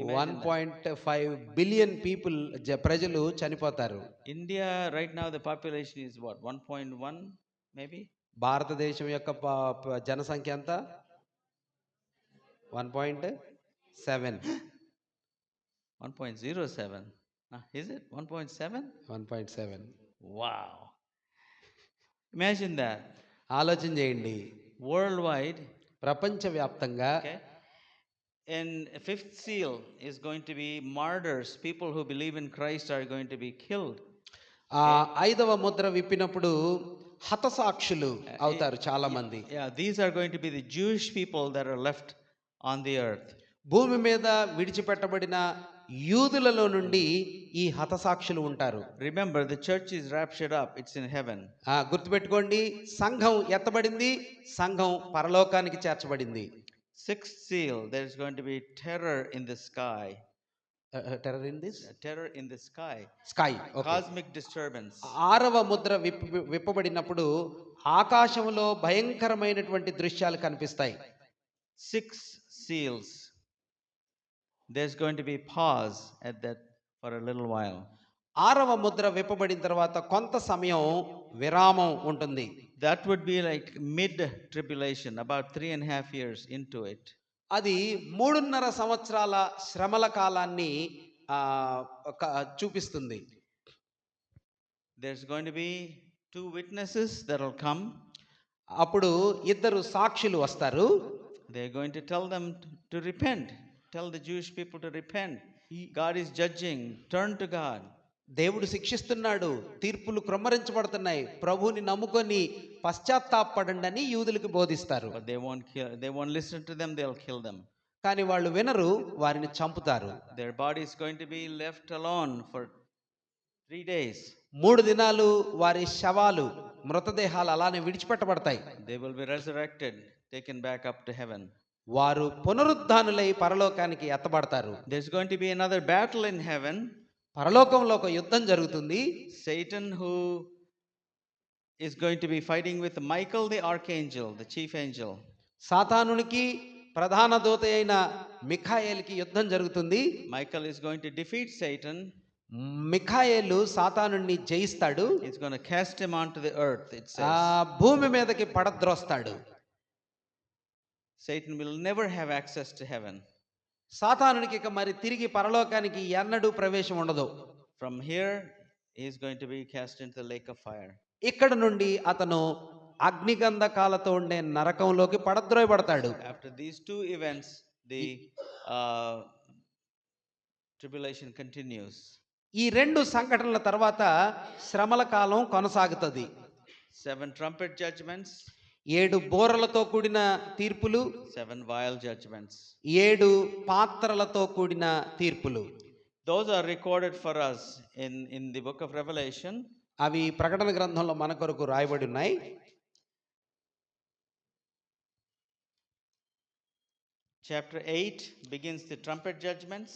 Imagine 1.5 billion people ప్రజలు చనిపోతారు. India right now the population is what? 1.1 maybe? భారతదేశం యొక్క జనసంఖ్య ఎంత? 1.7. 1.07. Is it 1.7? 1.7. Wow. Imagine that. ఆలోచన చేయండి. Worldwide, ప్రపంచవ్యాప్తంగా okay? And fifth seal is going to be martyrs. People who believe in Christ are going to be killed. 5వ ముద్ర విప్పినప్పుడు హతసాక్షులు అవుతారు చాలా మంది. Yeah, these are going to be the Jewish people that are left on the earth. భూమి మీద విడిచిపెట్టబడిన యూదులలో నుండి ఈ హతసాక్షులు ఉంటారు. Remember, the church is raptured up, it's in heaven. గుర్తుపెట్టుకోండి, సంఘం ఎత్తబడింది, సంఘం పరలోకానికి చేర్చబడింది. Sixth seal, there's going to be terror in the sky. Terror in this Terror in the sky. Sky. Cosmic disturbance. ఆరవ ముద్ర విప్పబడినప్పుడు ఆకాశంలో భయంకరమైనటువంటి దృశ్యాలు కనిపిస్తాయి. Six seals, there's going to be pause at that for a little while. ఆరవ ముద్ర విప్పబడిన తర్వాత కొంత సమయం విరామం ఉంటుంది. That would be like mid tribulation, about 3.5 years into it. అది 3.5 సంవత్సరాల శ్రమల కాలాన్ని చూపిస్తుంది. There's going to be 2 witnesses that will come. అప్పుడు 2 సాక్షులు వస్తారు. They're going to tell them to repent. Tell the Jewish people to repent. God is judging. Turn to God. దేవుడు శిక్షిస్తున్నాడు, తీర్పులు క్రమరించబడుతున్నాయి, ప్రభువుని నమ్ముకొని పశ్చాత్తాపపడండి అని యూదులకు బోధిస్తారు. But they won't listen to them, they'll kill them. కానీ వాళ్ళు వినరు, వారిని చంపుతారు. Their body is going to be left alone for 3 days. 3 దినాలు వారి శవాలు, మృతదేహాలు అలానే విడిచిపెట్టబడతాయి. They will be resurrected, taken back up to heaven. వారు పునరుద్ధానులై పరలోకానికి ఎత్తబడతారు. There's going to be another battle in heaven. పరలోకంలో ఒక యుద్ధం జరుగుతుంది. Satan, who is going to be fighting with Michael the archangel, the chief angel. సాతానునికి ప్రధాన దూత అయిన మిఖాయేలుకి యుద్ధం జరుగుతుంది. Michael is going to defeat Satan. మిఖాయేలు సాతానుని జయిస్తాడు. He's going to cast him onto the earth, it says. భూమి మీదకి పడద్రోస్తాడు. Satan will never have access to heaven. సాతానునికి ఇక మరి తిరిగి పరలోకానికి ఎన్నడూ ప్రవేశం ఉండదు. From here he is going to be cast into the lake of fire. ఇక్కడ నుండి అతను అగ్నిగంధకాలతో ఉండే నరకంలోకి పడద్రోయబడతాడు. After these 2 events, the tribulation continues. ఈ 2 సంఘటనల తర్వాత శ్రమల కాలం కొనసాగుతుంది. 7 trumpet judgments, 7 బోరలతో కూడిన తీర్పులు, 7 vial judgments. 7 పాత్రలతో కూడిన తీర్పులు. Those are recorded for us in the book of Revelation. అవి ప్రకటన గ్రంథంలో మన కొరకు రాయబడి ఉన్నాయి. Chapter 8 begins the trumpet judgments.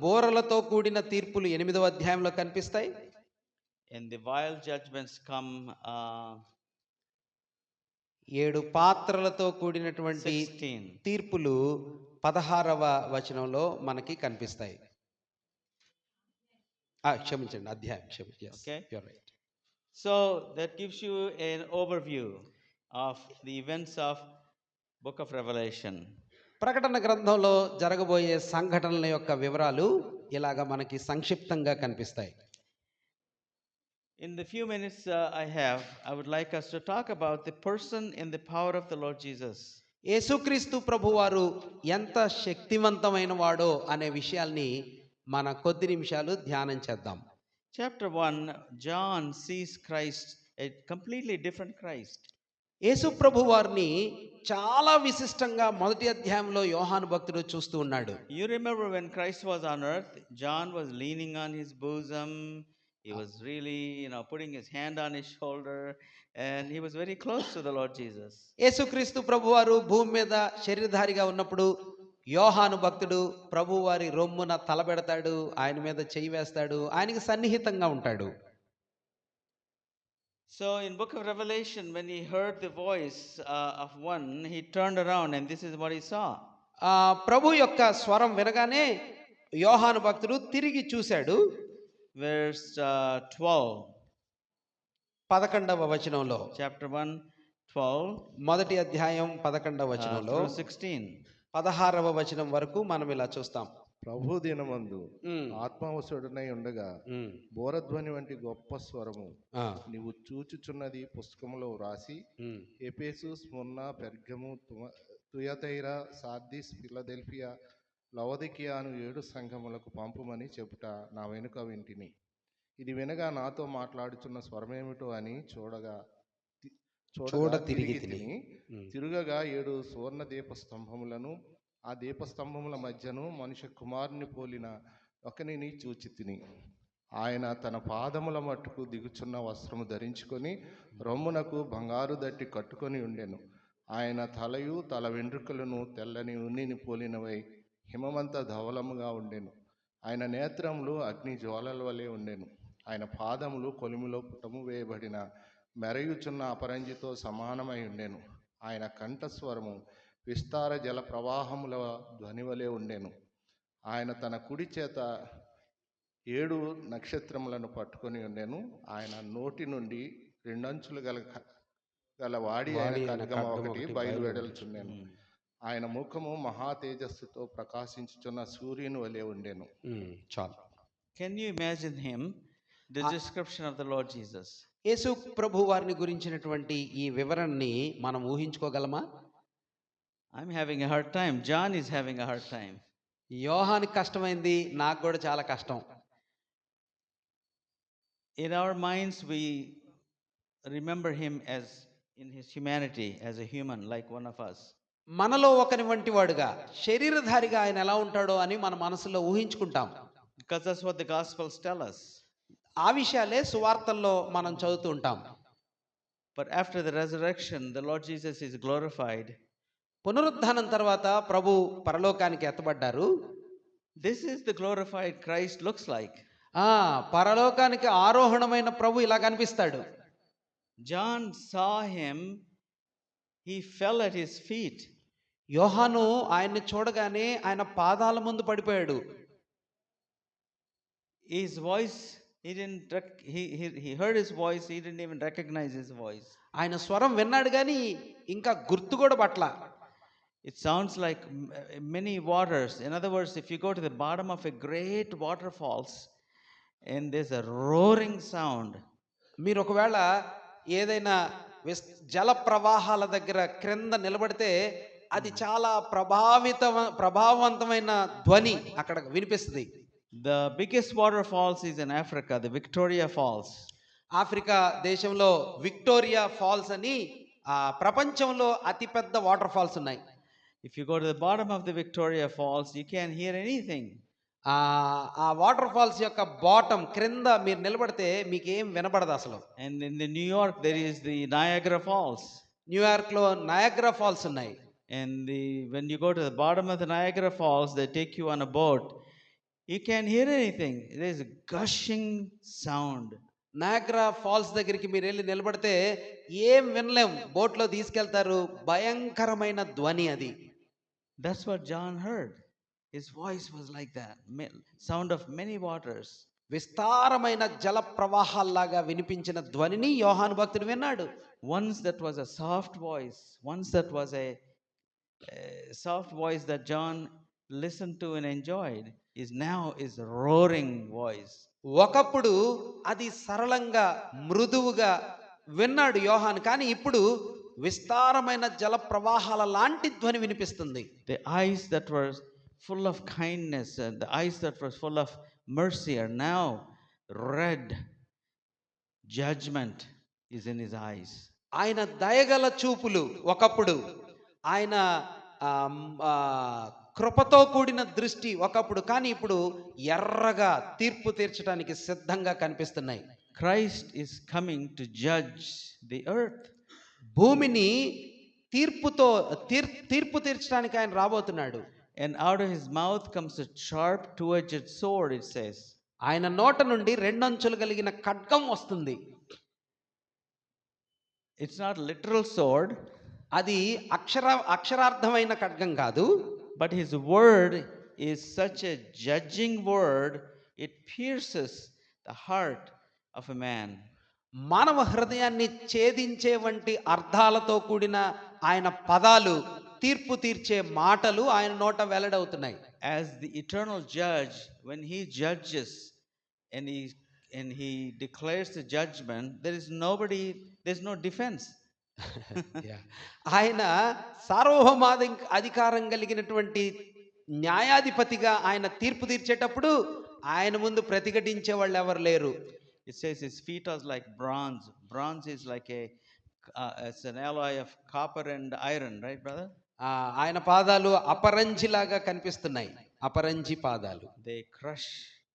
బోరలతో కూడిన తీర్పులు 8వ అధ్యాయంలో కనిపిస్తాయి. And the vial judgments come 7 పాత్రలతో కూడినటువంటి 16. తీర్పులు 16వ వచనంలో మనకి కనిపిస్తాయి. క్షమించండి, అధ్యాయం Okay. You're right. So that gives you an overview of the events of book of Revelation. ప్రకటన గ్రంథంలో జరగబోయే సంఘటనల యొక్క వివరాలు ఇలాగ మనకి సంక్షిప్తంగా కనిపిస్తాయి. In the few minutes I would like us to talk about the person and the power of the Lord Jesus. యేసుక్రీస్తు ప్రభువారు ఎంత శక్తివంతమైన వాడో అనే విషయాల్ని మన కొద్ది నిమిషాలు ధ్యానం చేద్దాం. Chapter 1, John sees Christ, a completely different Christ. యేసు ప్రభువారిని చాలా విశిష్టంగా మొదటి అధ్యాయంలో యోహాను భక్తుడు చూస్తూ ఉన్నాడు. You remember when Christ was on earth, John was leaning on his bosom. He was really, putting his hand on his shoulder, and he was very close to the Lord Jesus. యేసుక్రీస్తు ప్రభువారు భూమి మీద శరీరధారిగా ఉన్నప్పుడు యోహాను భక్తుడు ప్రభువారి రొమ్మున తలబెడతాడు, ఆయన మీద చెయ్యి వేస్తాడు, ఆయనకి సన్నిహితంగా ఉంటాడు. So in book of Revelation, when he heard the voice of one, he turned around and this is what he saw. ప్రభు యొక్క స్వరం వినగానే యోహాను భక్తుడు తిరిగి చూశాడు. Verse 12. 11వ వచనంలో, Chapter 1, 12. మొదటి అధ్యాయం 11వ వచనంలో Through 16. 16వ వచనం వరకు మనం ఇలా చూస్తాం. ప్రభు దినమందు ఆత్మవశుడనై ఉండగా బోరధ్వని వంటి గొప్ప స్వరము నీవు చూచుచున్నది పుస్తకములో వ్రాసి Ephesus, Smyrna, Pergamum, Thyatira, Sardis, Philadelphia, Laodicea అను 7 సంఘములకు పంపుమని చెప్పుట నా వెనుక వింటిని. ఇది వినగా నాతో మాట్లాడుచున్న స్వరమేమిటో అని చూడ తిరిగి తిని తిరుగగా 7 సువర్ణ దీప స్తంభములను ఆ దీపస్తంభముల మధ్యను మనుష్య కుమారుని పోలిన ఒకనిని చూచి తిని. ఆయన తన పాదముల మట్టుకు దిగుచున్న వస్త్రము ధరించుకొని రొమ్మునకు బంగారు దట్టి కట్టుకొని ఉండెను. ఆయన తలయు తల వెంట్రుకలను తెల్లని ఉన్నిని పోలినవై హిమమంత ధవలముగా ఉండెను. ఆయన నేత్రములు అగ్ని జ్వాలల వలె ఉండెను. ఆయన పాదములు కొలిమిలో పుటము వేయబడిన మెరయుచున్న అపరంజితో సమానమై ఉండెను. ఆయన కంఠస్వరము విస్తార జల ప్రవాహముల ధ్వని వలె ఉండెను. ఆయన తన కుడి చేత 7 నక్షత్రములను పట్టుకొని ఉండెను. ఆయన నోటి నుండి 2 అంచులు గల వాడి అయిన ఖడ్గము ఒకటి బయలువెడల్చుండెను. ఆయన ముఖము మహా తేజస్సుతో ప్రకాశించుచున్న సూర్యుని వలె ఉండెను. చాలు. Can you imagine him? The description of the Lord Jesus. యేసు ప్రభు వారిని గురించినటువంటి ఈ వివరణని మనం ఊహించుకోగలమా? I'm having a hard time. John is having a hard time. యోహానికి కష్టమైంది, నాకు కూడా చాలా కష్టం. In our minds, we remember him as in his humanity, as a human, like one of us. మనలో ఒకని వంటి వాడుగా, శరీరధారిగా ఆయన ఎలా ఉంటాడో అని మన మనసులో ఊహించుకుంటాం. Because that's what the Gospels tell us. ఆ విషయాలే సువార్తల్లో మనం చదువుతూ ఉంటాం. But after the resurrection, the Lord Jesus is glorified. పునరుద్ధానం తర్వాత ప్రభు పరలోకానికి ఎత్తబడ్డారు. This is the glorified Christ looks like. పరలోకానికి ఆరోహణమైన ప్రభు ఇలా కనిపిస్తాడు. John saw him, he fell at his feet. యోహాను ఆయన్ని చూడగానే ఆయన పాదాల ముందు పడిపోయాడు. His voice, he heard his voice, he didn't even recognize his voice. ఆయన స్వరం విన్నాడు కానీ ఇంకా గుర్తు కూడా పట్ల. It sounds like many waters. In other words, if you go to the bottom of a great waterfalls and there's a roaring sound. మీరు ఒకవేళ ఏదైనా జల ప్రవాహాల దగ్గర క్రింద నిలబడితే అది చాలా ప్రభావవంతమైన ధ్వని అక్కడ వినిపిస్తుంది. The biggest waterfalls is in Africa, the Victoria Falls. Africa దేశంలో విక్టోరియా ఫాల్స్ అని ప్రపంచంలో అతిపెద్ద వాటర్ ఫాల్స్ ఉన్నాయి. If you go to the bottom of the Victoria Falls, you can't hear anything. ఆ వాటర్ ఫాల్స్ యొక్క బాటమ్ క్రింద మీరు నిలబడితే మీకు ఏం వినపడదు అసలు. And in the New York there is the Niagara Falls. New York లో నయాగ్రా ఫాల్స్ ఉన్నాయి. And when you go to the bottom of the Niagara Falls, they take you on a boat. You can't hear anything. There is a gushing sound. Niagara Falls దగ్గరికి మీరు వెళ్ళి నిలబడితే ఏం వినలేం. బోట్లో తీసుకెళ్తారు, భయంకరమైన ధ్వని అది. That's what John heard. His voice was like that, sound of many waters. విస్తారమైన జల ప్రవాహాల్లాగా వినిపించిన ధ్వనిని యోహాను భక్తుడు విన్నాడు. Once that was a soft voice, once that was a soft voice that John listened to and enjoyed, is now is a roaring voice. ఒకప్పుడు అది సరళంగా మృదువుగా విన్నాడు యోహాను, కానీ ఇప్పుడు విస్తారమైన జల ప్రవాహాల లాంటి ధ్వని వినిపిస్తుంది. The eyes that were full of kindness and the eyes that were full of mercy are now red. Judgment is in his eyes. ఆయన దయగల చూపులు ఒకప్పుడు, ఆయన కృపతో కూడిన దృష్టి ఒకప్పుడు, కానీ ఇప్పుడు ఎర్రగా తీర్పు తీర్చడానికి సిద్ధంగా కనిపిస్తున్నాయి. Christ is coming to judge the earth. భూమిని తీర్పు తీర్చడానికి ఆయన రాబోతున్నాడు. And out of his mouth comes a sharp two-edged sword, it says. ఆయన నోట నుండి 2 అంచులు కలిగిన ఖడ్గం వస్తుంది. It's not literal sword. అది అక్షరార్థమైన ఖడ్గం కాదు. But his word is such a judging word, it pierces the heart of a man. మానవ హృదయాన్ని ఛేదించే వంటి అర్థాలతో కూడిన ఆయన పదాలు, తీర్పు తీర్చే మాటలు ఆయన నోట వెల్లడవుతున్నాయి. As the eternal judge, when he judges and he declares the judgment, there's no defense. ఆయన సార్వభౌమాధికారం కలిగినటువంటి న్యాయాధిపతిగా ఆయన తీర్పు తీర్చేటప్పుడు ఆయన ముందు ప్రతిఘటించే వాళ్ళు ఎవరు లేరు. It says his feet are like bronze. Bronze is like it's an alloy of copper and iron, right, brother? ఆయన పాదాలు అపరంజిలాగా కనిపిస్తున్నాయి. అపరంజి పాదాలు. They crush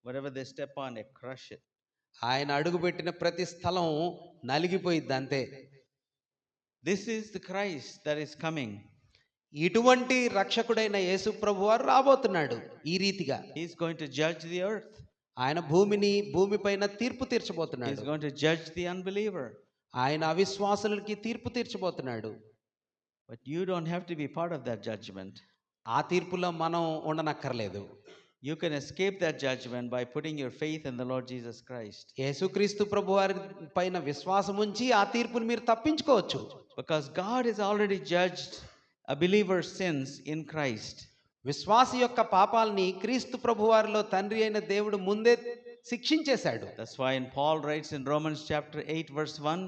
whatever they step on, they crush it. ఆయన అడుగుపెట్టిన ప్రతి స్థలం నలిగిపోయిద్ది అంతే. This is the Christ that is coming. ఇటువంటి రక్షకుడైన యేసు ప్రభువారు రాబోతున్నాడు ఈ రీతిగా. He is going to judge the earth. ఆయన భూమిపైన తీర్పు He తీర్చబోతున్నాడు. is going to judge the unbeliever. ఆయన అవిశ్వాసులకి తీర్పు తీర్చబోతున్నాడు. But you don't have to be part of that judgment. ఆ తీర్పులో మనం ఉండనక్కర్లేదు. You can escape that judgment by putting your faith in the Lord Jesus Christ. యేసుక్రీస్తు ప్రభువారి పైన విశ్వాసం ఉంచి ఆ తీర్పుని మీరు తప్పించుకోవచ్చు. Because God has already judged a believer's sins in Christ. విశ్వాసి యొక్క పాపాలని క్రీస్తు ప్రభువారిలో తండ్రి అయిన దేవుడు ముందే శిక్షించేశాడు. That's why in Paul writes in Romans chapter 8 verse 1.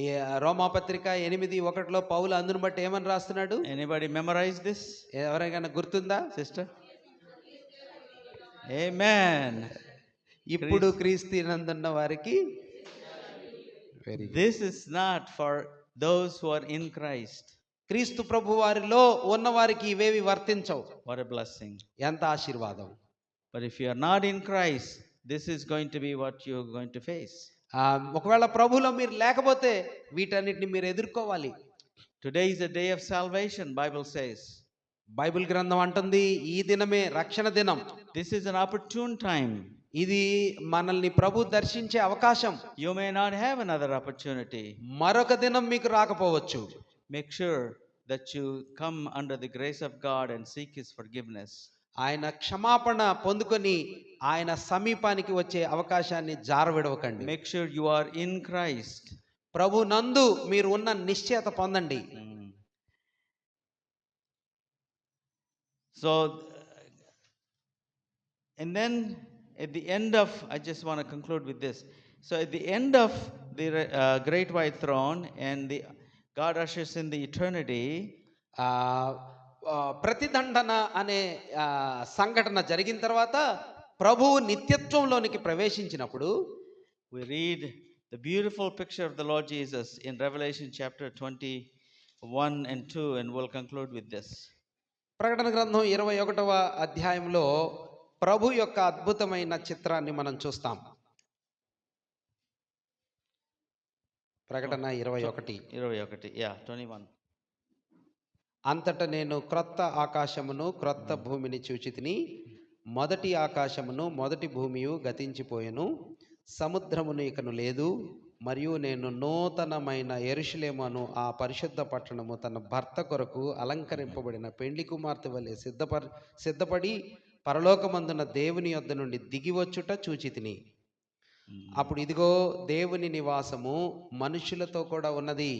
ఈ రోమాపత్రిక 8:1 పౌలు అందును బట్టి ఏమని రాస్తున్నాడు? Anybody memorize this? ఎవరైనా గుర్తుందా? Sister? Amen. ఇప్పుడు క్రీస్తునందున్న వారికి This is not for those who are in Christ. క్రీస్తు ప్రభువారిలో ఉన్న వారికి ఇవేవి వర్తించవు. What a blessing. ఎంత ఆశీర్వాదం. But if you are not in Christ, this is going to be what you are going to face. ఒకవేళ ప్రభువులో మీరు లేకపోతే వీటన్నిటిని మీరు ఎదుర్కోవాలి. Today is a day of salvation, Bible says. Bible గ్రంథం అంటుంది ఈ దినమే రక్షణ దినం. This is an opportune time. ఇది మనల్ని ప్రభు దర్శించే అవకాశం. You may not have another opportunity. మరొక దినం మీకు రాకపోవచ్చు. Make sure that you come under the grace of God and seek His forgiveness. ఆయన క్షమాపణ పొందుకొని ఆయన సమీపానికి వచ్చే అవకాశాన్ని జారవిడవకండి. Make sure you are in Christ. ప్రభు నందు మీరు ఉన్న నిశ్చయత పొందండి. So, and then at the end of, I just want to conclude with this. So at the end of the great white throne, and the God ushers in the eternity. ప్రతిదండన అనే సంఘటన జరిగిన తర్వాత ప్రభువు నిత్యత్వంలోనికి ప్రవేశించినప్పుడు we read the beautiful picture of the Lord Jesus in Revelation chapter 21 and 2, and we'll conclude with this. ప్రకటన గ్రంథం 21వ అధ్యాయంలో ప్రభు యొక్క అద్భుతమైన చిత్రాన్ని మనం చూస్తాం. ప్రకటన 21. Yeah, 21. అంతట నేను క్రొత్త ఆకాశమును క్రొత్త భూమిని చూచితిని. మొదటి ఆకాశమును మొదటి భూమియు గతించిపోయెను, సముద్రమును ఇకను లేదు. మరియు నేను నూతనమైన యెరూషలేమును ఆ పరిశుద్ధ పట్టణము తన భర్త కొరకు అలంకరింపబడిన పెండ్లి కుమార్తె వలె సిద్ధపడి పరలోకమందున దేవుని యొద్ద నుండి దిగివచ్చుట చూచితిని. అప్పుడు ఇదిగో దేవుని నివాసము మనుషులతో కూడా ఉన్నది.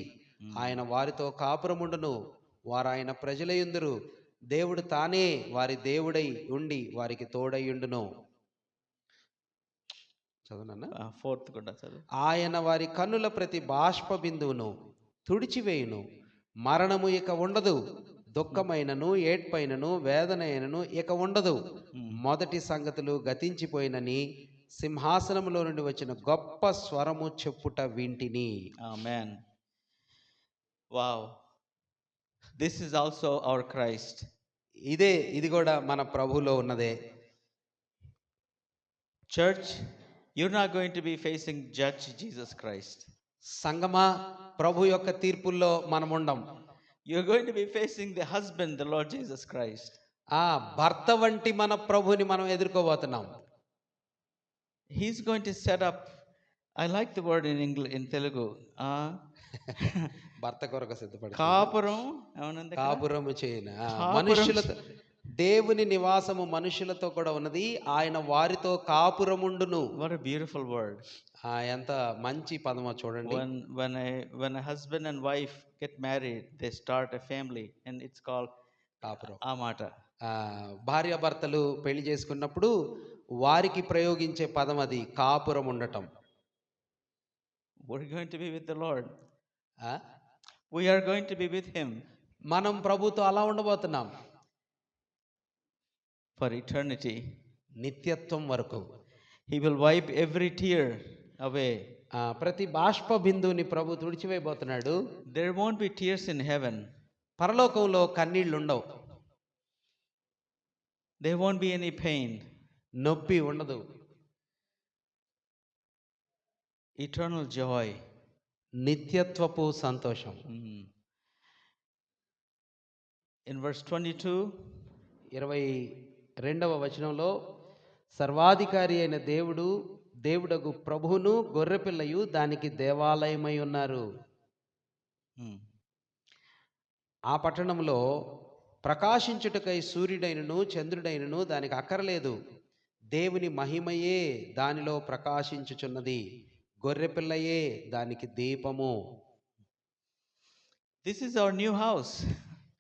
ఆయన వారితో కాపురముండును, వారు ఆయన ప్రజలయుందురు. దేవుడు తానే వారి దేవుడై ఉండి వారికి తోడయుండును. చదువునన్నా? ఫోర్త్ కూడా చదువు. ఆయన వారి కన్నుల ప్రతి బాష్ప బిందువును తుడిచివేయును, మరణము ఇక ఉండదు, దుఃఖమైనను ఏడ్పైనను వేదనైనను ఇక ఉండదు. మొదటి సంగతులు గతించిపోయినని సింహాసనములో నుండి వచ్చిన గొప్ప స్వరము చెప్పుట వింటిని. ఆమేన్. Wow. This is also our Christ. ఇది కూడా మన ప్రభువులో ఉన్నదే. Church, you're not going to be facing Judge Jesus Christ. సంగమా, ప్రభు యొక్క తీర్పుల్లో మనం ఉండం. You're going to be facing the husband, the Lord Jesus Christ. భర్త వంటి మన ప్రభుని మనం ఎదుర్కోబోతున్నాం. He's going to set up, I like the word in English, in Telugu. భర్త కొరకు సిద్ధపడి కాపురం చేయన మనుషులతో, దేవుని నివాసము మనుషులతో కూడా ఉన్నది. ఆయన వారితో కాపురముండును. What a beautiful word. ఎంత మంచి పదమో చూడండి. When a husband and wife get married, they start a family, and it's called కాపురం. ఆ మాట. భార్యాభర్తలు పెళ్లి చేసుకున్నప్పుడు వారికి ప్రయోగించే పదం అది, కాపురం ఉండటం. We're going to be with the Lord. We are going to be with Him. మనం ప్రభుతో అలా ఉండబోతున్నాం. For eternity. నిత్యత్వం వరకు. He will wipe every tear away. ప్రతి బాష్ప బిందువుని ప్రభు తుడిచివేయబోతున్నాడు. There won't be tears in heaven. పరలోకంలో కన్నీళ్లు ఉండవు, There won't be any pain. నొప్పి ఉండదు, Eternal joy. నిత్యత్వపు సంతోషం. In verse 22, 22వ వచనంలో సర్వాధికారి అయిన దేవుడగు ప్రభువును గొర్రెపిల్లయు దానికి దేవాలయమై ఉన్నారు. ఆ పట్టణంలో ప్రకాశించుటకై సూర్యుడైనను చంద్రుడైనను దానికి అక్కరలేదు, దేవుని మహిమయే దానిలో ప్రకాశించుచున్నది, గొర్రెపిల్లయే దానికి దీపము. this is our new house.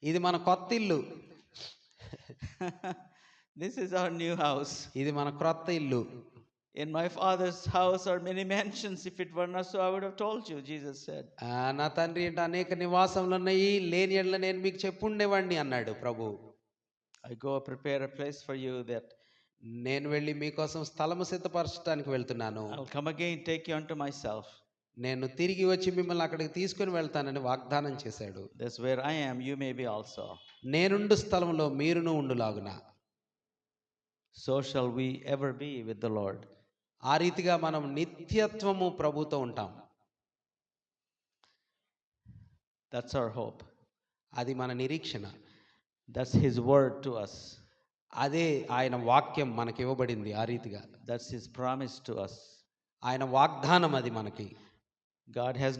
ఇది మన కొత్త ఇల్లు, This is our new house. ఇది మన క్రొత్త ఇల్లు. In my father's house are many mansions. If it were not so, I would have told you, Jesus said. నా తండ్రి అంటే అనేక నివాసములు ఉన్నాయి, లేని ఎడల నేను మీకు చెప్పుండేవాడిని అన్నాడు ప్రభు. I go prepare a place for you, that నేను వెళ్ళి మీకోసం స్థలము సిద్ధపరచడానికి వెళ్తున్నాను, I'll come again, take you unto myself. నేను తిరిగి వచ్చి మిమ్మల్ని అక్కడికి తీసుకుని వెళ్తానని వాగ్దానం చేశాడు. That's where I am, you may be also. నేనుండు స్థలంలో మీరును ఉండులాగున. So shall we ever be with the Lord. ఆ రీతిగా మనం నిత్యత్వము ప్రభుతో ఉంటాం. That's our hope. అది మన నిరీక్షణ. That's his word to us. అదే ఆయన వాక్యం మనకి ఇవ్వబడింది. ఆ రీతిగా That's his promise to us. ఆయన వాగ్దానం అది మనకి. God has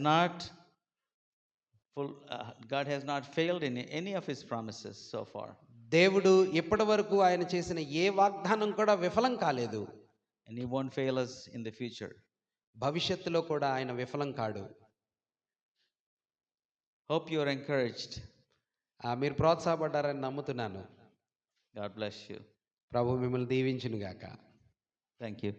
not failed in any of his promises so far. దేవుడు ఇప్పటి వరకు ఆయన చేసిన ఏ వాగ్దానం కూడా విఫలం కాలేదు. And he won't fail us in the future. భవిష్యత్తులో కూడా ఆయన విఫలం కాడు. Hope you are encouraged. మీరు ప్రోత్సాహపడ్డారని నమ్ముతున్నాను. God bless you. ప్రభు మిమ్మల్ని దీవించును గాక. Thank you.